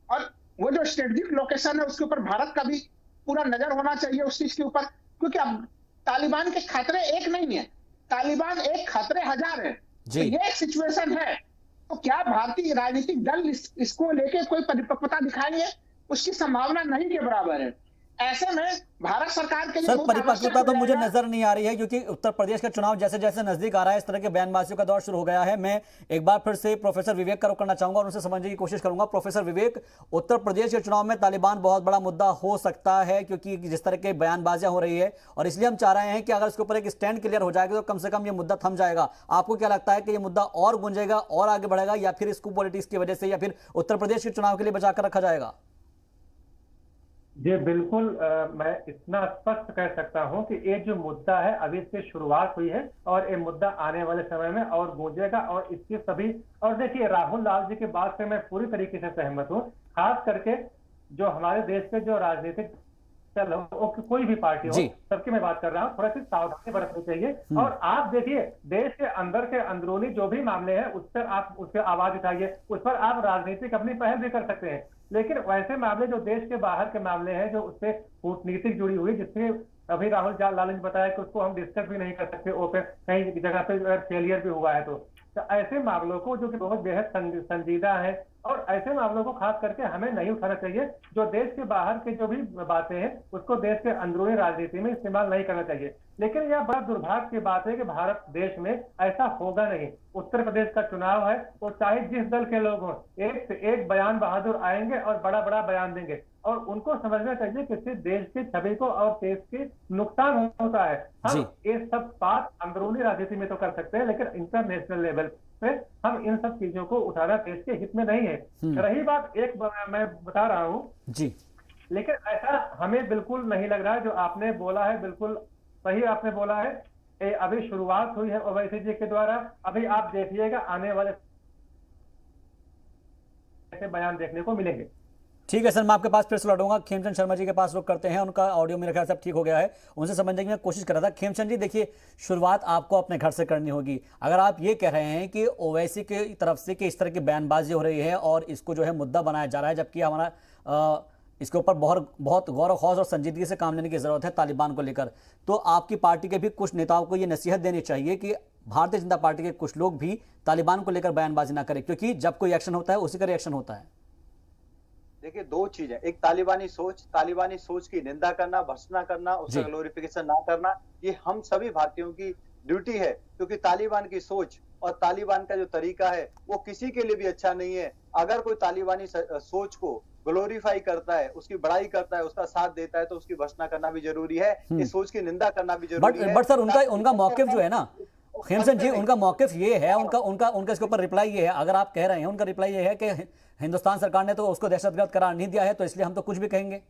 और वो जो स्ट्रेटेजिक लोकेशन है, उसके ऊपर भारत का भी पूरा नजर होना चाहिए उस चीज के ऊपर, क्योंकि अब तालिबान के खतरे एक नहीं है, तालिबान एक खतरे 1000 है। तो ये एक सिचुएशन है। तो क्या भारतीय राजनीतिक दल इसको लेके कोई परिपक्वता दिखाएंगे? उसकी संभावना नहीं के बराबर है। ऐसे में भारत सरकार के लिए सर, परिपक्वता तो मुझे नजर नहीं आ रही है, क्योंकि उत्तर प्रदेश का चुनाव जैसे जैसे नजदीक आ रहा है, इस तरह के बयानबाजियों का दौर शुरू हो गया है। मैं एक बार फिर से प्रोफेसर विवेक का रुख करना चाहूंगा और उनसे समझने की कोशिश करूंगा। प्रोफेसर विवेक, उत्तर प्रदेश के चुनाव में तालिबान बहुत बड़ा मुद्दा हो सकता है, क्योंकि जिस तरह के बयानबाजियां हो रही है, और इसलिए हम चाह रहे हैं कि अगर इसके ऊपर एक स्टैंड क्लियर हो जाएगा तो कम से कम ये मुद्दा थम जाएगा। आपको क्या लगता है कि ये मुद्दा और गुंजेगा और आगे बढ़ेगा, या फिर इसको पॉलिटिक्स की वजह से या फिर उत्तर प्रदेश के चुनाव के लिए बचाकर रखा जाएगा? जी बिल्कुल, मैं इतना स्पष्ट कह सकता हूं कि ये जो मुद्दा है, अभी इसकी शुरुआत हुई है और ये मुद्दा आने वाले समय में और गूंजेगा। और इसकी सभी, और देखिए, राहुल लाल जी की बात से मैं पूरी तरीके से सहमत हूं। खास करके जो हमारे देश के जो राजनीतिक दल हो, कोई भी पार्टी हो, सबकी मैं बात कर रहा हूँ, थोड़ा सी सावधानी बरतनी चाहिए। और आप देखिए, देश के अंदर के अंदरूनी जो भी मामले हैं, उस पर आप उसकी आवाज उठाइए, उस पर आप राजनीतिक अपनी पहल भी कर सकते हैं। लेकिन वैसे मामले जो देश के बाहर के मामले हैं, जो उससे कूटनीतिक जुड़ी हुई, जिसमें अभी राहुल लाल ने बताया कि उसको हम डिस्कस भी नहीं कर सकते, ओपन कहीं जगह पे फेलियर भी हुआ है, तो ऐसे मामलों को जो कि बहुत बेहद संजीदा है, और ऐसे मामलों को खास करके हमें नहीं उठाना चाहिए। जो देश के बाहर के जो भी बातें हैं, उसको देश के अंदरूनी राजनीति में इस्तेमाल नहीं करना चाहिए। लेकिन यह बड़ा दुर्भाग्य की बात है कि भारत देश में ऐसा होगा नहीं। उत्तर प्रदेश का चुनाव है, और चाहे जिस दल के लोग हों, एक से एक बयान बहादुर आएंगे और बड़ा बड़ा बयान देंगे, और उनको समझना चाहिए कि इससे देश की छवि को और देश के नुकसान होता है। हम ये सब बात अंदरूनी राजनीति में तो कर सकते हैं, लेकिन इंटरनेशनल लेवल पे हम इन सब चीजों को उठाना देश के हित में नहीं है। रही बात, एक मैं बता रहा हूँ जी, लेकिन ऐसा हमें बिल्कुल नहीं लग रहा है। जो आपने बोला है बिल्कुल सही आपने बोला है। अभी शुरुआत हुई है ओवैसी जी के द्वारा, अभी आप देखिएगा आने वाले ऐसे बयान देखने को मिलेंगे। ठीक है सर, मैं आपके पास फिर से लौटूंगा। खेमचंद शर्मा जी के पास रुक करते हैं, उनका ऑडियो मेरे ख्याल से ठीक हो गया है, उनसे समझने की मैं कोशिश कर रहा था। खेमचंद जी, देखिए, शुरुआत आपको अपने घर से करनी होगी। अगर आप ये कह रहे हैं कि ओवैसी की तरफ से कि इस तरह की बयानबाजी हो रही है और इसको जो है मुद्दा बनाया जा रहा है, जबकि हमारा इसके ऊपर बहुत गौर खौज और संजीदगी से काम लेने की जरूरत है तालिबान को लेकर, तो आपकी पार्टी के भी कुछ नेताओं को ये नसीहत देनी चाहिए कि भारतीय जनता पार्टी के कुछ लोग भी तालिबान को लेकर बयानबाजी ना करें, क्योंकि जब कोई एक्शन होता है उसी का रिएक्शन होता है। देखिए, दो चीजें, एक तालिबानी सोच की निंदा करना, भर्त्सना करना, उसका ग्लोरिफिकेशन ना करना, ये हम सभी भारतीयों की ड्यूटी है। क्योंकि तालिबान की सोच और तालिबान का जो तरीका है, वो किसी के लिए भी अच्छा नहीं है। अगर कोई तालिबानी सोच को ग्लोरीफाई करता है, उसकी बड़ाई करता है, उसका साथ देता है, तो उसकी भर्त्सना करना भी जरूरी है, इस सोच की निंदा करना भी जरूरी है। बट सर उनका मौकिफ जो है ना खेमचंद जी, उनका मौकिफ ये है, उनका इसके ऊपर रिप्लाई ये है, अगर आप कह रहे हैं उनका रिप्लाई ये है कि हिंदुस्तान सरकार ने तो उसको दहशतगर्द करार नहीं दिया है, तो इसलिए हम तो कुछ भी कहेंगे।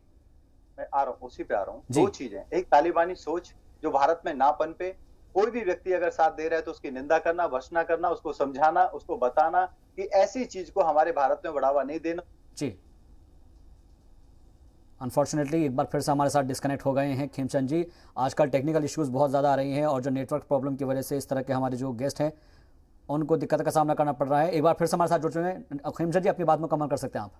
मैं आ रहा हूँ, उसी पे आ रहा हूँ। दो चीजें, एक तालिबानी सोच जो भारत में ना पनपे, कोई भी व्यक्ति अगर साथ दे रहा है तो उसकी निंदा करना, भर्त्सना करना, उसको समझाना, उसको बताना कि ऐसी चीज को हमारे भारत में बढ़ावा नहीं देना। जी अनफॉर्चुनेटली एक बार फिर से हमारे साथ डिस्कनेक्ट हो गए हैं खेमचंद जी। आजकल टेक्निकल इश्यूज बहुत ज़्यादा आ रही हैं और जो नेटवर्क प्रॉब्लम की वजह से इस तरह के हमारे जो गेस्ट हैं उनको दिक्कत का सामना करना पड़ रहा है। एक बार फिर से हमारे साथ जुड़ चुके हैं खेमचंद जी, अपनी बात मुकम्मल कर सकते हैं आप।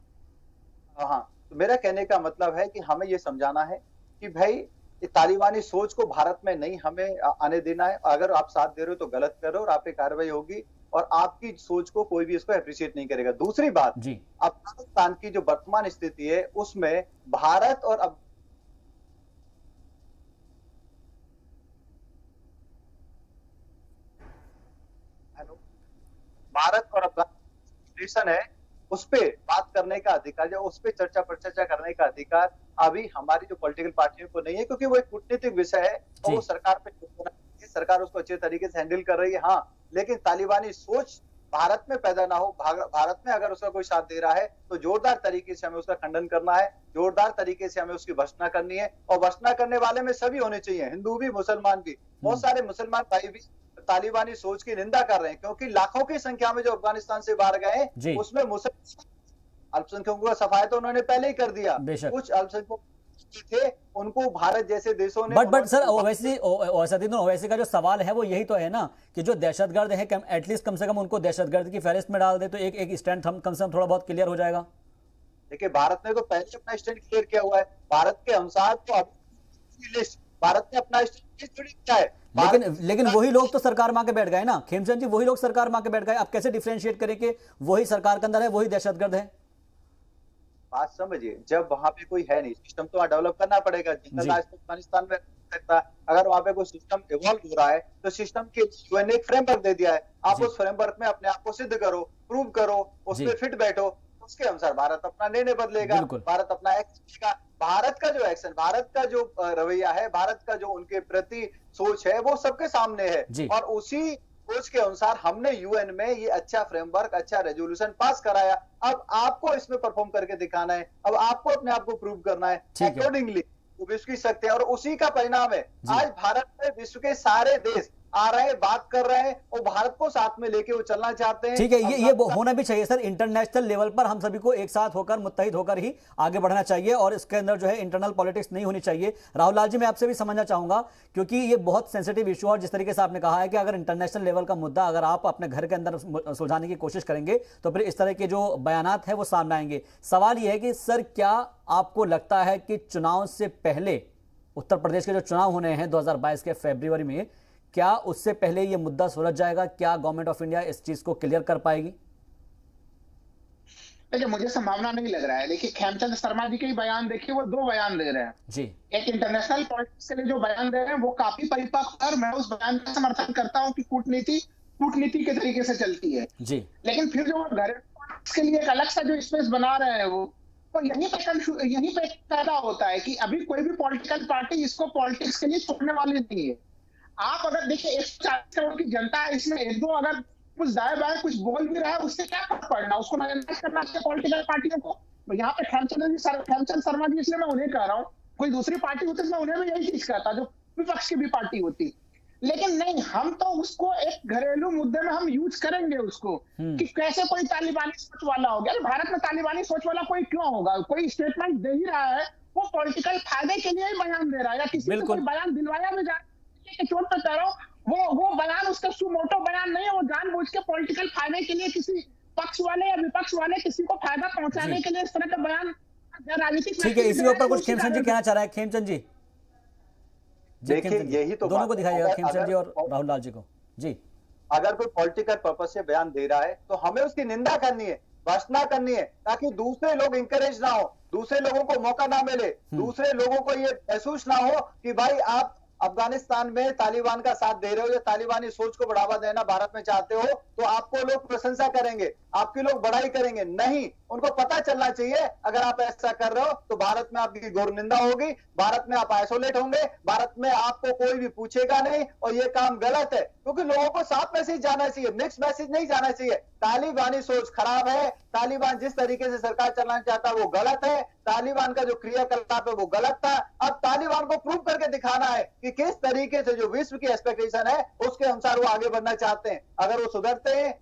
हाँ, तो मेरा कहने का मतलब है कि हमें ये समझाना है कि भाई तालिबानी सोच को भारत में नहीं हमें आने देना है। अगर आप साथ दे रहे हो तो गलत कर रहे हो और आप पे कार्रवाई होगी और आपकी सोच को कोई भी इसको अप्रिशिएट नहीं करेगा। दूसरी बात, अफगानिस्तान की जो वर्तमान स्थिति है उसमें भारत और अफगानिस्तान है, उस पे बात करने का अधिकार या उस पे चर्चा पर चर्चा करने का अधिकार अभी हमारी जो पॉलिटिकल पार्टियों को नहीं है, क्योंकि वो एक कूटनीतिक विषय है और वो सरकार पे, सरकार उसको अच्छे तरीके से हैंडल कर रही है। हाँ, लेकिन तालिबानी सोच भारत में पैदा ना हो, भारत में अगर उसका कोई साथ दे रहा है तो जोरदार तरीके से हमें उसका खंडन करना है, जोरदार तरीके से हमें उसकी भर्त्सना करनी है। और भर्त्सना करने वाले में सभी होने चाहिए, हिंदू भी, मुसलमान भी। बहुत सारे मुसलमान भाई भी तालिबानी सोच की निंदा कर रहे हैं, क्योंकि लाखों की संख्या में जो अफगानिस्तान से बाहर गए उसमें मुसलमान अल्पसंख्यकों का सफाया तो उन्होंने पहले ही कर दिया। कुछ अल्पसंख्यक थे, उनको भारत जैसे देशों ने बट सर ओवैसी का जो सवाल है वो यही तो है ना कि जो दहशतगर्द है एटलीस्ट कम से कम उनको दहशतगर्द की फहरिस्त में डाल दे तो एक स्टैंड हम कम से कम थोड़ा बहुत क्लियर हो जाएगा। देखिए, भारत ने तो पहले अपना स्टैंड क्लियर किया हुआ है। भारत के अनुसार तो भारत ने अपना स्टैंड किया है। लेकिन वही लोग तो सरकार में आके बैठ गए ना खेमचंद जी, वही लोग सरकार में आके बैठ गए। आप कैसे डिफरेंशिएट करें कि वही सरकार के अंदर है, वही दहशतगर्द है? बात समझिए, जब वहां पे कोई है नहीं, सिस्टम तो डेवलप करना पड़ेगा। जिंदा आज अफगानिस्तान में सकता, अगर वहां पे कोई सिस्टम इवॉल्व हो रहा है तो सिस्टम के यूएन ने एक फ्रेमवर्क दे दिया है, आप उस फ्रेमवर्क में अपने आप को सिद्ध करो, प्रूव करो, उसमें फिट बैठो, उसके अनुसार भारत अपना निर्णय बदलेगा, भारत अपना एक्शन। भारत का जो एक्शन, भारत का जो रवैया है, भारत का जो उनके प्रति सोच है वो सबके सामने है। और उसी सोच के अनुसार हमने यूएन में ये अच्छा फ्रेमवर्क, अच्छा रेजोल्यूशन पास कराया। अब आपको इसमें परफॉर्म करके दिखाना है, अब आपको अपने आप को प्रूव करना है अकॉर्डिंगली वो विश्व की शक्ति है। और उसी का परिणाम है आज भारत में विश्व के सारे देश आ रहे हैं, बात कर रहे हैं और भारत को साथ में लेके वो चलना चाहते हैं। ठीक है, ये होना भी चाहिए सर। इंटरनेशनल लेवल पर हम सभी को एक साथ होकर, मुत्तहिद होकर ही आगे बढ़ना चाहिए और इसके अंदर जो है इंटरनल पॉलिटिक्स नहीं होनी चाहिए। राहुल लाल जी, मैं आपसे भी समझना चाहूंगा क्योंकि ये बहुत सेंसिटिव इशू और जिस तरीके से आपने कहा है कि अगर इंटरनेशनल लेवल का मुद्दा अगर आप अपने घर के अंदर सुलझाने की कोशिश करेंगे तो फिर इस तरह के जो बयानात है वो सामने आएंगे। सवाल यह है कि सर क्या आपको लगता है कि चुनाव से पहले, उत्तर प्रदेश के जो चुनाव होने हैं 2022 के फरवरी में, क्या उससे पहले ये मुद्दा सुलझ जाएगा? क्या गवर्नमेंट ऑफ इंडिया इस चीज को क्लियर कर पाएगी? देखिए, मुझे संभावना नहीं लग रहा है। देखिए, खेमचंद शर्मा जी के ही बयान देखिए, वो दो बयान दे रहे हैं जी। एक इंटरनेशनल पॉलिटिक्स के लिए जो बयान दे रहे हैं वो काफी परिपक्व, और मैं उस बयान का समर्थन करता हूं कि कूटनीति के तरीके से चलती है जी। लेकिन फिर जो घरेलू के लिए एक अलग सा जो स्पेस बना रहे हैं वो, तो यहीं पे पैदा होता है कि अभी कोई भी पॉलिटिकल पार्टी इसको पॉलिटिक्स के लिए छोड़ने वाली नहीं है। आप अगर देखिए 140 करोड़ की जनता है, इसमें एक दो अगर कुछ दाएं बाएं कुछ बोल भी रहा है, उससे क्या फर्क पड़ना, उसको नजरअंदाज करना चाहिए पॉलिटिकल पार्टियों को। तो यहाँ पे खेमचंद शर्मा जी, इसलिए मैं उन्हें कह रहा हूँ, कोई दूसरी पार्टी होती तो मैं उन्हें भी यही चीज कहता जो विपक्ष की भी पार्टी होती, लेकिन नहीं, हम तो उसको एक घरेलू मुद्दे में हम यूज करेंगे उसको कि कैसे कोई तालिबानी सोच वाला हो गया। भारत में तालिबानी सोच वाला कोई क्यों होगा? कोई स्टेटमेंट दे ही रहा है, वो पॉलिटिकल फायदे के लिए ही बयान दे रहा है, या किसी को कोई बयान दिलवाया भी जा के चोट पे कह रहा हूं, वो बयान उसका सुमोटो बयान नहीं है, वो जानबूझ के पॉलिटिकल फायदे के लिए किसी पक्ष वाले या विपक्ष वाले किसी को फायदा पहुंचाने के लिए इस तरह का बयान राजनीतिक। ठीक है, इसी ऊपर कुछ खेमचंद जी कहना चाह रहा है। खेमचंद जी, देखिए, यही तो दोनों को दिखाइएगा, खेमचंद जी और राहुल लाल जी को जी। अगर कोई पॉलिटिकल पर्पस से बयान दे रहा है तो हमें उसकी निंदा करनी है, भर्त्सना करनी है, ताकि दूसरे लोग इंकरेज ना हो, दूसरे लोगों को मौका ना मिले, दूसरे लोगों को ये महसूस ना हो कि भाई आप अफगानिस्तान में तालिबान का साथ दे रहे हो या तालिबानी सोच को बढ़ावा देना भारत में चाहते हो, तो आपको लोग प्रशंसा करेंगे, आपके लोग बड़ाई करेंगे। नहीं, उनको पता चलना चाहिए अगर आप ऐसा कर रहे हो तो भारत में आपकी घोर निंदा होगी, भारत में आप आइसोलेट होंगे, भारत में आपको कोई भी पूछेगा नहीं, और ये काम गलत है। क्योंकि लोगों को साफ मैसेज जाना चाहिए, मिक्स मैसेज नहीं जाना चाहिए। तालिबानी सोच खराब है, तालिबान जिस तरीके से सरकार चलाना चाहता है वो गलत है, तालिबान का जो क्रियाकलाप है वो गलत था। अब तालिबान को प्रूव करके दिखाना है कि किस तरीके से जो विश्व की एक्सपेक्टेशन है उसके अनुसार वो आगे बढ़ना चाहते हैं। अगर वो सुधरते हैं,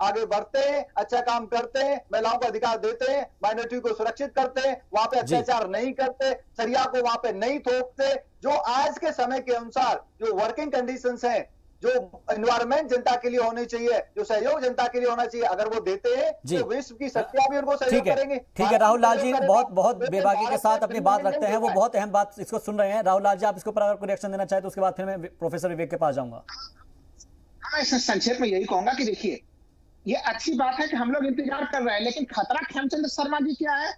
आगे बढ़ते हैं, अच्छा काम करते हैं, महिलाओं को अधिकार देते हैं, माइनॉरिटी को सुरक्षित करते हैं, वहां पे अत्याचार नहीं करते, शरिया को वहां पे नहीं थोपते, जो आज के समय के अनुसार जो वर्किंग कंडीशंस हैं, जो एनवायरमेंट जनता के लिए होनी चाहिए, जो सहयोग जनता के लिए होना चाहिए, अगर वो देते हैं तो विश्व की शक्तियां भी उनको सहयोग करेंगे। ठीक है राहुल लाल जी, बहुत बेबाकी के साथ अपनी बात रखते हैं, वो बहुत अहम बात इसको सुन रहे हैं। राहुल लाल जी, आप इसके ऊपर अगर रिएक्शन देना चाहे तो उसके बाद फिर मैं प्रोफेसर विवेक के पास जाऊंगा। हाँ, इसमें संक्षेप में यही कहूंगा कि देखिए, ये अच्छी बात है कि हम लोग इंतजार कर रहे हैं, लेकिन खतरा खेमचंद शर्मा जी क्या है,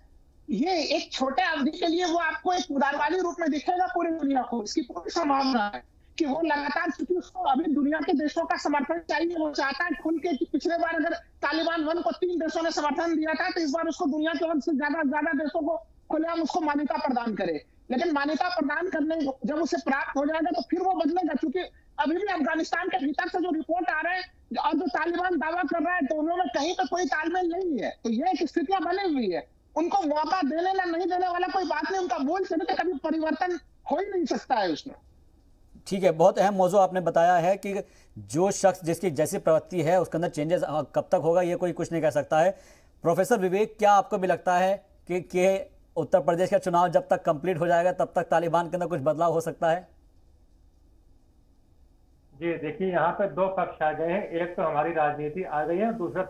ये एक छोटे अवधि के लिए वो आपको एक उदारवादी रूप में दिखेगा पूरी दुनिया को, इसकी पूरी संभावना है कि वो लगातार, क्योंकि उसको अभी दुनिया के देशों का समर्थन चाहिए, वो चाहता है खुल के कि पिछले बार अगर तालिबान 1 को 3 देशों ने समर्थन दिया था, तो इस बार उसको दुनिया के से ज्यादा देशों को खुलेआम उसको मान्यता प्रदान करे। लेकिन मान्यता प्रदान करने जब उसे प्राप्त हो जाएगा तो फिर वो बदलेगा, क्योंकि अभी भी अफगानिस्तान के भीतर से जो रिपोर्ट आ रहे हैं और जो तालिबान दावा कर रहा है दोनों में कहीं पर कोई तालमेल नहीं है। तो ये एक स्थितियां बनी हुई है, उनको मौका देने या नहीं देने वाला कोई बात नहीं, उनका मूल से तो कभी परिवर्तन हो ही नहीं सकता है उसमें। ठीक है, बहुत अहम मौजू आपने बताया है कि जो शख्स जिसकी जैसी प्रवृत्ति है उसके अंदर चेंजेस कब तक होगा ये कोई कुछ नहीं कह सकता है। प्रोफेसर विवेक, क्या आपको भी लगता है कि उत्तर प्रदेश का चुनाव जब तक कंप्लीट हो जाएगा तब तक तालिबान के अंदर कुछ बदलाव हो सकता है? जी देखिए, यहाँ पे 2 पक्ष आ गए हैं, एक तो हमारी राजनीति आ गई है, दूसरा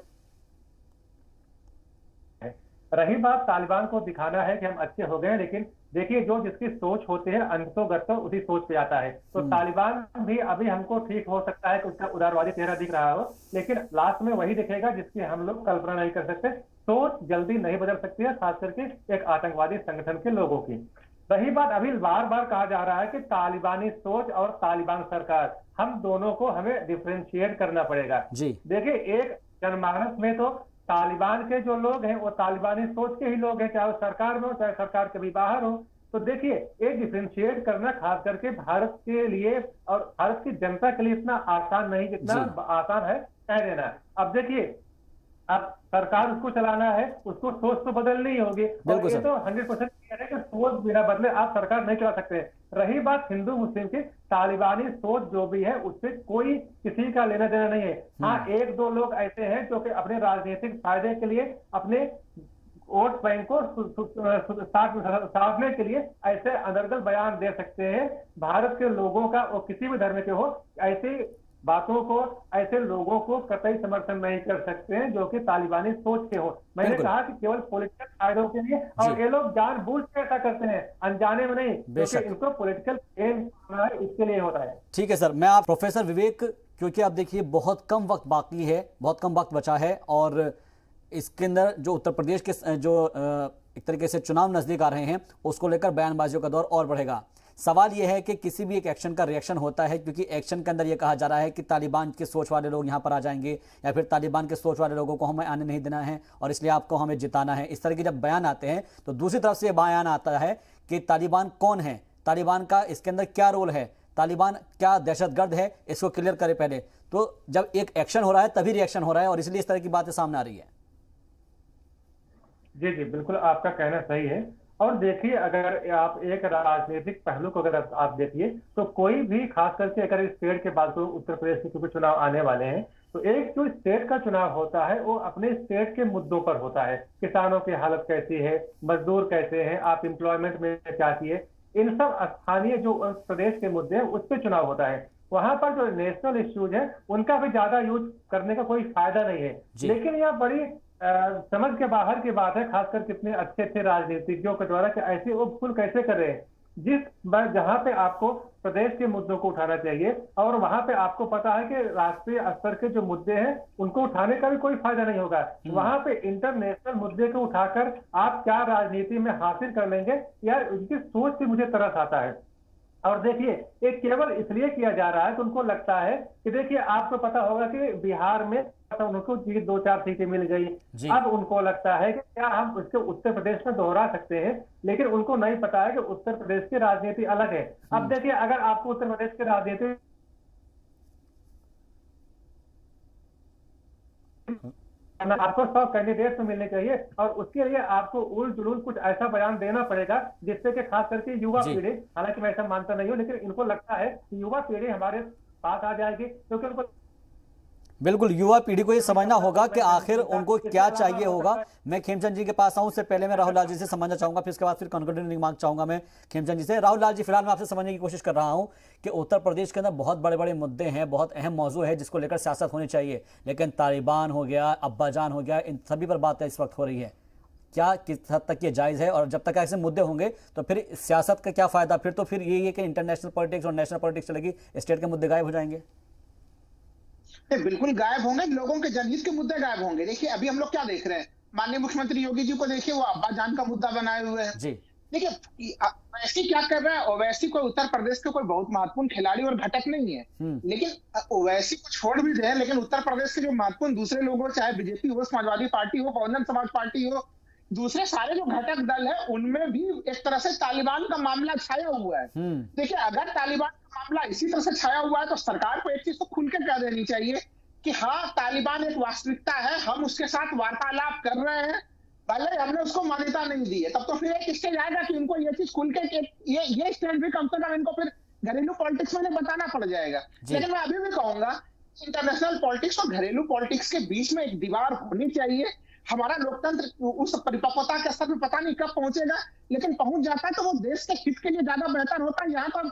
रही बात तालिबान को दिखाना है कि हम अच्छे हो गए, लेकिन देखिए जो जिसकी सोच होती है अंततोगत्तो उसी सोच पे आता है। तो तालिबान भी अभी हमको ठीक हो सकता है कि उसका उदारवादी चेहरा दिख रहा हो, लेकिन लास्ट में वही दिखेगा जिसकी हम लोग कल्पना नहीं कर सकते। सोच जल्दी नहीं बदल सकती है, खास करके एक आतंकवादी संगठन के लोगों की। रही बात, अभी बार बार कहा जा रहा है कि तालिबानी सोच और तालिबान सरकार, हम दोनों को हमें डिफ्रेंशिएट करना पड़ेगा। देखिए, एक जनमानस में तो तालिबान के जो लोग हैं वो तालिबानी सोच के ही लोग हैं, चाहे वो सरकार में हो चाहे सरकार के भी बाहर हो। तो देखिए, एक डिफ्रेंशिएट करना खास करके भारत के लिए और भारत की जनता के लिए इतना आसान नहीं जितना आसान है कह देना। अब देखिए, अब सरकार उसको चलाना है, उसको सोच तो बदलनी ही होगी, और ये तो 100% है कि सोच बिना बदले आप सरकार नहीं चला सकते। रही बात हिंदू मुस्लिम की, तालिबानी सोच जो भी है उससे कोई किसी का लेना देना नहीं है। हाँ, 1-2 लोग ऐसे हैं जो कि अपने राजनीतिक फायदे के लिए, अपने वोट बैंक को साधने के लिए ऐसे अनर्गल बयान दे सकते हैं। भारत के लोगों का, वो किसी भी धर्म के हो, ऐसी बातों को, ऐसे लोगों को कतई समर्थन नहीं कर सकते हैं जो कि तालिबानी सोच के हो। मैंने कहा कि केवल पॉलिटिकल फायदों के लिए, और ये लोग जानबूझ के ऐसा करते हैं, अनजाने में नहीं, क्योंकि इनको पॉलिटिकल गेम करना है, इसके लिए होता है। ठीक है सर, मैं आप प्रोफेसर विवेक, क्योंकि आप देखिए बहुत कम वक्त बाकी है, बहुत कम वक्त बचा है, और इसके अंदर जो उत्तर प्रदेश के जो एक तरीके से चुनाव नजदीक आ रहे हैं उसको लेकर बयानबाजियों का दौर और बढ़ेगा। सवाल यह है कि किसी भी एक एक्शन का रिएक्शन होता है, क्योंकि एक्शन के अंदर यह कहा जा रहा है कि तालिबान के सोच वाले लोग यहां पर आ जाएंगे, या फिर तालिबान के सोच वाले लोगों को हमें आने नहीं देना है और इसलिए आपको हमें जिताना है। इस तरह के जब बयान आते हैं तो दूसरी तरफ से बयान आता है कि तालिबान कौन है, तालिबान का इसके अंदर क्या रोल है, तालिबान क्या दहशतगर्द है, इसको क्लियर करे पहले। तो जब एक एक्शन हो रहा है तभी रिएक्शन हो रहा है, और इसलिए इस तरह की बातें सामने आ रही है। जी जी, बिल्कुल आपका कहना सही है। और देखिए, अगर आप एक राजनीतिक पहलू को अगर आप देखिए तो कोई भी, खास करके अगर इस स्टेट के बाद तो उत्तर प्रदेश के क्योंकि चुनाव आने वाले हैं, तो एक जो स्टेट का चुनाव होता है वो अपने स्टेट के मुद्दों पर होता है। किसानों की हालत कैसी है, मजदूर कैसे हैं, आप एम्प्लॉयमेंट में क्या चाहिए, इन सब स्थानीय जो प्रदेश के मुद्दे हैं उस पर चुनाव होता है। वहां पर जो नेशनल इश्यूज है उनका भी ज्यादा यूज करने का कोई फायदा नहीं है। लेकिन यह बड़ी समझ के बाहर की बात है, खासकर कितने अच्छे अच्छे राजनीतिज्ञों के द्वारा, कि ऐसे उपकुल कैसे कर रहे हैं, जहां पे आपको प्रदेश के मुद्दों को उठाना चाहिए और वहां पे आपको पता है कि राष्ट्रीय स्तर के जो मुद्दे हैं उनको उठाने का भी कोई फायदा नहीं होगा। वहां पे इंटरनेशनल मुद्दे को उठाकर आप क्या राजनीति में हासिल कर लेंगे, यार उनकी सोच से मुझे तरस आता है। और देखिए एक केवल इसलिए किया जा रहा है कि उनको लगता है कि देखिए आपको पता होगा कि बिहार में उनको 2-4 सीटें मिल गई, अब उनको लगता है कि क्या हम उसके उत्तर प्रदेश में दोहरा सकते हैं, लेकिन उनको नहीं पता है कि उत्तर प्रदेश की राजनीति अलग है। अब देखिए अगर आपको उत्तर प्रदेश की राजनीति आपको 100 कैंडिडेट तो मिलने चाहिए और उसके लिए आपको उल जुलूल कुछ ऐसा बयान देना पड़ेगा जिससे कि खास करके युवा पीढ़ी, हालांकि मैं ऐसा मानता नहीं हूं, लेकिन इनको लगता है कि युवा पीढ़ी हमारे पास आ जाएगी क्योंकि उनको बिल्कुल युवा पीढ़ी को ये समझना होगा कि आखिर उनको क्या चाहिए होगा। मैं खेमचंद जी के पास आऊं, उससे पहले मैं राहुल लाल जी से समझना चाहूंगा, फिर इसके बाद फिर कंक्लूडिंग रिमार्क चाहूंगा मैं खेमचंद जी से। राहुल लाल जी, फिलहाल मैं आपसे समझने की कोशिश कर रहा हूं कि उत्तर प्रदेश के अंदर बहुत बड़े बड़े मुद्दे हैं, बहुत अहम मौजू है जिसको लेकर सियासत होनी चाहिए, लेकिन तालिबान हो गया, अब्बाजान हो गया, इन सभी पर बात इस वक्त हो रही है। क्या किस हद तक ये जायज़ है? और जब तक ऐसे मुद्दे होंगे तो फिर सियासत का क्या फायदा? फिर तो फिर यही है कि इंटरनेशनल पॉलिटिक्स और नेशनल पॉलिटिक्स चलेगी, स्टेट के मुद्दे गायब हो जाएंगे। बिल्कुल गायब होंगे, लोगों के जनहित के मुद्दे गायब होंगे। देखिए अभी हम लोग क्या देख रहे हैं, माननीय मुख्यमंत्री योगी जी को देखिए, वो अब्बाजान का मुद्दा बनाए हुए हैं। देखिए ओवैसी क्या कर रहा है, ओवैसी कोई उत्तर प्रदेश के कोई बहुत महत्वपूर्ण खिलाड़ी और घटक नहीं है, लेकिन ओवैसी को छोड़ भी दे, लेकिन उत्तर प्रदेश के जो महत्वपूर्ण दूसरे लोग हो, चाहे बीजेपी हो, समाजवादी पार्टी हो, बहुजन समाज पार्टी हो, दूसरे सारे जो घटक दल है, उनमें भी एक तरह से तालिबान का मामला छाया हुआ है। देखिए अगर तालिबान का मामला इसी तरह से छाया हुआ है तो सरकार को एक चीज तो खुल के कह देनी चाहिए कि हाँ तालिबान एक वास्तविकता है, हम उसके साथ वार्तालाप कर रहे हैं, भले हमने उसको मान्यता नहीं दी है। तब तो फिर एक स्टेज आएगा कि उनको ये चीज खुल के ये स्टेज भी कम से कम इनको फिर घरेलू पॉलिटिक्स में बताना पड़ जाएगा। लेकिन मैं अभी भी कहूंगा इंटरनेशनल पॉलिटिक्स और घरेलू पॉलिटिक्स के बीच में एक दीवार होनी चाहिए। हमारा लोकतंत्र उस परिपक्वता के स्तर में पता नहीं कब पहुंचेगा, लेकिन पहुंच जाता है तो वो देश के हित के लिए ज्यादा बेहतर होता है। यहाँ पर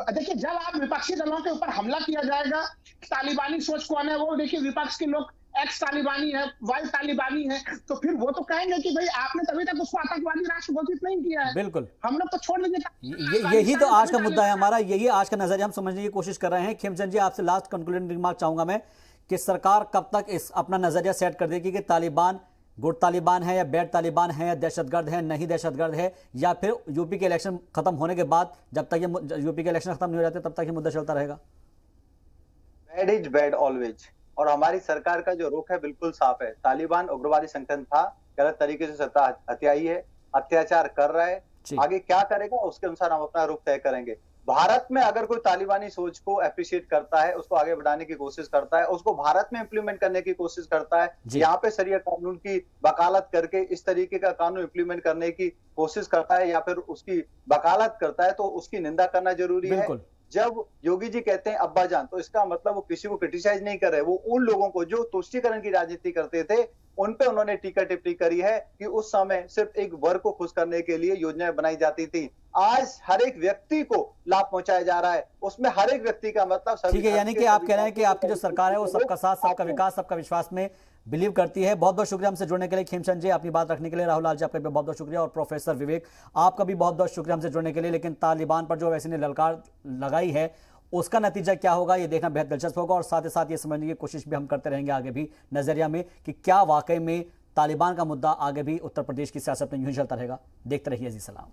देखिए जब आप विपक्षी दलों के ऊपर हमला किया जाएगा, तालिबानी सोच कौन है, वो देखिए विपक्ष के लोग एक्स तालिबानी है, वाई तालिबानी है, तो फिर वो तो कहेंगे कि भाई आपने तभी तक उसको आतंकवादी राष्ट्र घोषित नहीं किया है। बिल्कुल, हम लोग तो छोड़ दीजिए। यही तो आज का मुद्दा है हमारा, यही आज का नजरिया हम समझने की कोशिश कर रहे हैं। खेमचंद जी, आपसे लास्ट कंक्लूडिंग रिमार्क चाहूंगा मैं कि सरकार कब तक इस अपना नजरिया सेट कर देगी कि तालिबान गुड तालिबान है या बैड तालिबान है, या दहशतगर्द है, नहीं दहशतगर्द है, या फिर यूपी के इलेक्शन खत्म होने के बाद जब तक ये यूपी के इलेक्शन खत्म नहीं हो जाते तब तक ये मुद्दा चलता रहेगा? बैड इज बैड ऑलवेज, और हमारी सरकार का जो रुख है बिल्कुल साफ है। तालिबान उग्रवादी संगठन था, गलत तरीके से सत्ता हथियाई है, अत्याचार कर रहा है, आगे क्या करेगा उसके अनुसार हम अपना रुख तय करेंगे। भारत में अगर कोई तालिबानी सोच को एप्रिशिएट करता है, उसको आगे बढ़ाने की कोशिश करता है, उसको भारत में इंप्लीमेंट करने की कोशिश करता है, यहाँ पे शरिया कानून की वकालत करके इस तरीके का कानून इंप्लीमेंट करने की कोशिश करता है या फिर उसकी वकालत करता है, तो उसकी निंदा करना जरूरी है। जब योगी जी कहते हैं अब्बाजान, तो इसका मतलब वो किसी को क्रिटिसाइज नहीं कर रहे, वो उन लोगों को जो तुष्टीकरण की राजनीति करते थे उन पे उन्होंने टीका टिप्पणी करी है कि उस समय सिर्फ एक वर्ग को खुश करने के लिए योजनाएं बनाई जाती थी। आज हर एक व्यक्ति को लाभ पहुंचाया जा रहा है, उसमें हर एक व्यक्ति का मतलब ठीक है, यानी कि आप कह रहे हैं कि आपकी जो सरकार है वो सबका साथ, सबका विकास, सबका विश्वास में बिलीव करती है। बहुत बहुत शुक्रिया हमसे जुड़ने के लिए खेमचंद जी, अपनी बात रखने के लिए। राहुल लाल जी, आपका भी बहुत बहुत शुक्रिया, और प्रोफेसर विवेक आपका भी बहुत बहुत शुक्रिया हमसे जुड़ने के लिए। लेकिन तालिबान पर जो वैसे ने ललकार लगाई है उसका नतीजा क्या होगा ये देखना बेहद दिलचस्प होगा, और साथ ही साथ ये समझने की कोशिश भी हम करते रहेंगे आगे भी नजरिया में कि क्या वाकई में तालिबान का मुद्दा आगे भी उत्तर प्रदेश की सियासत में यूं ही चलता रहेगा। देखते रहिए जी सलाम।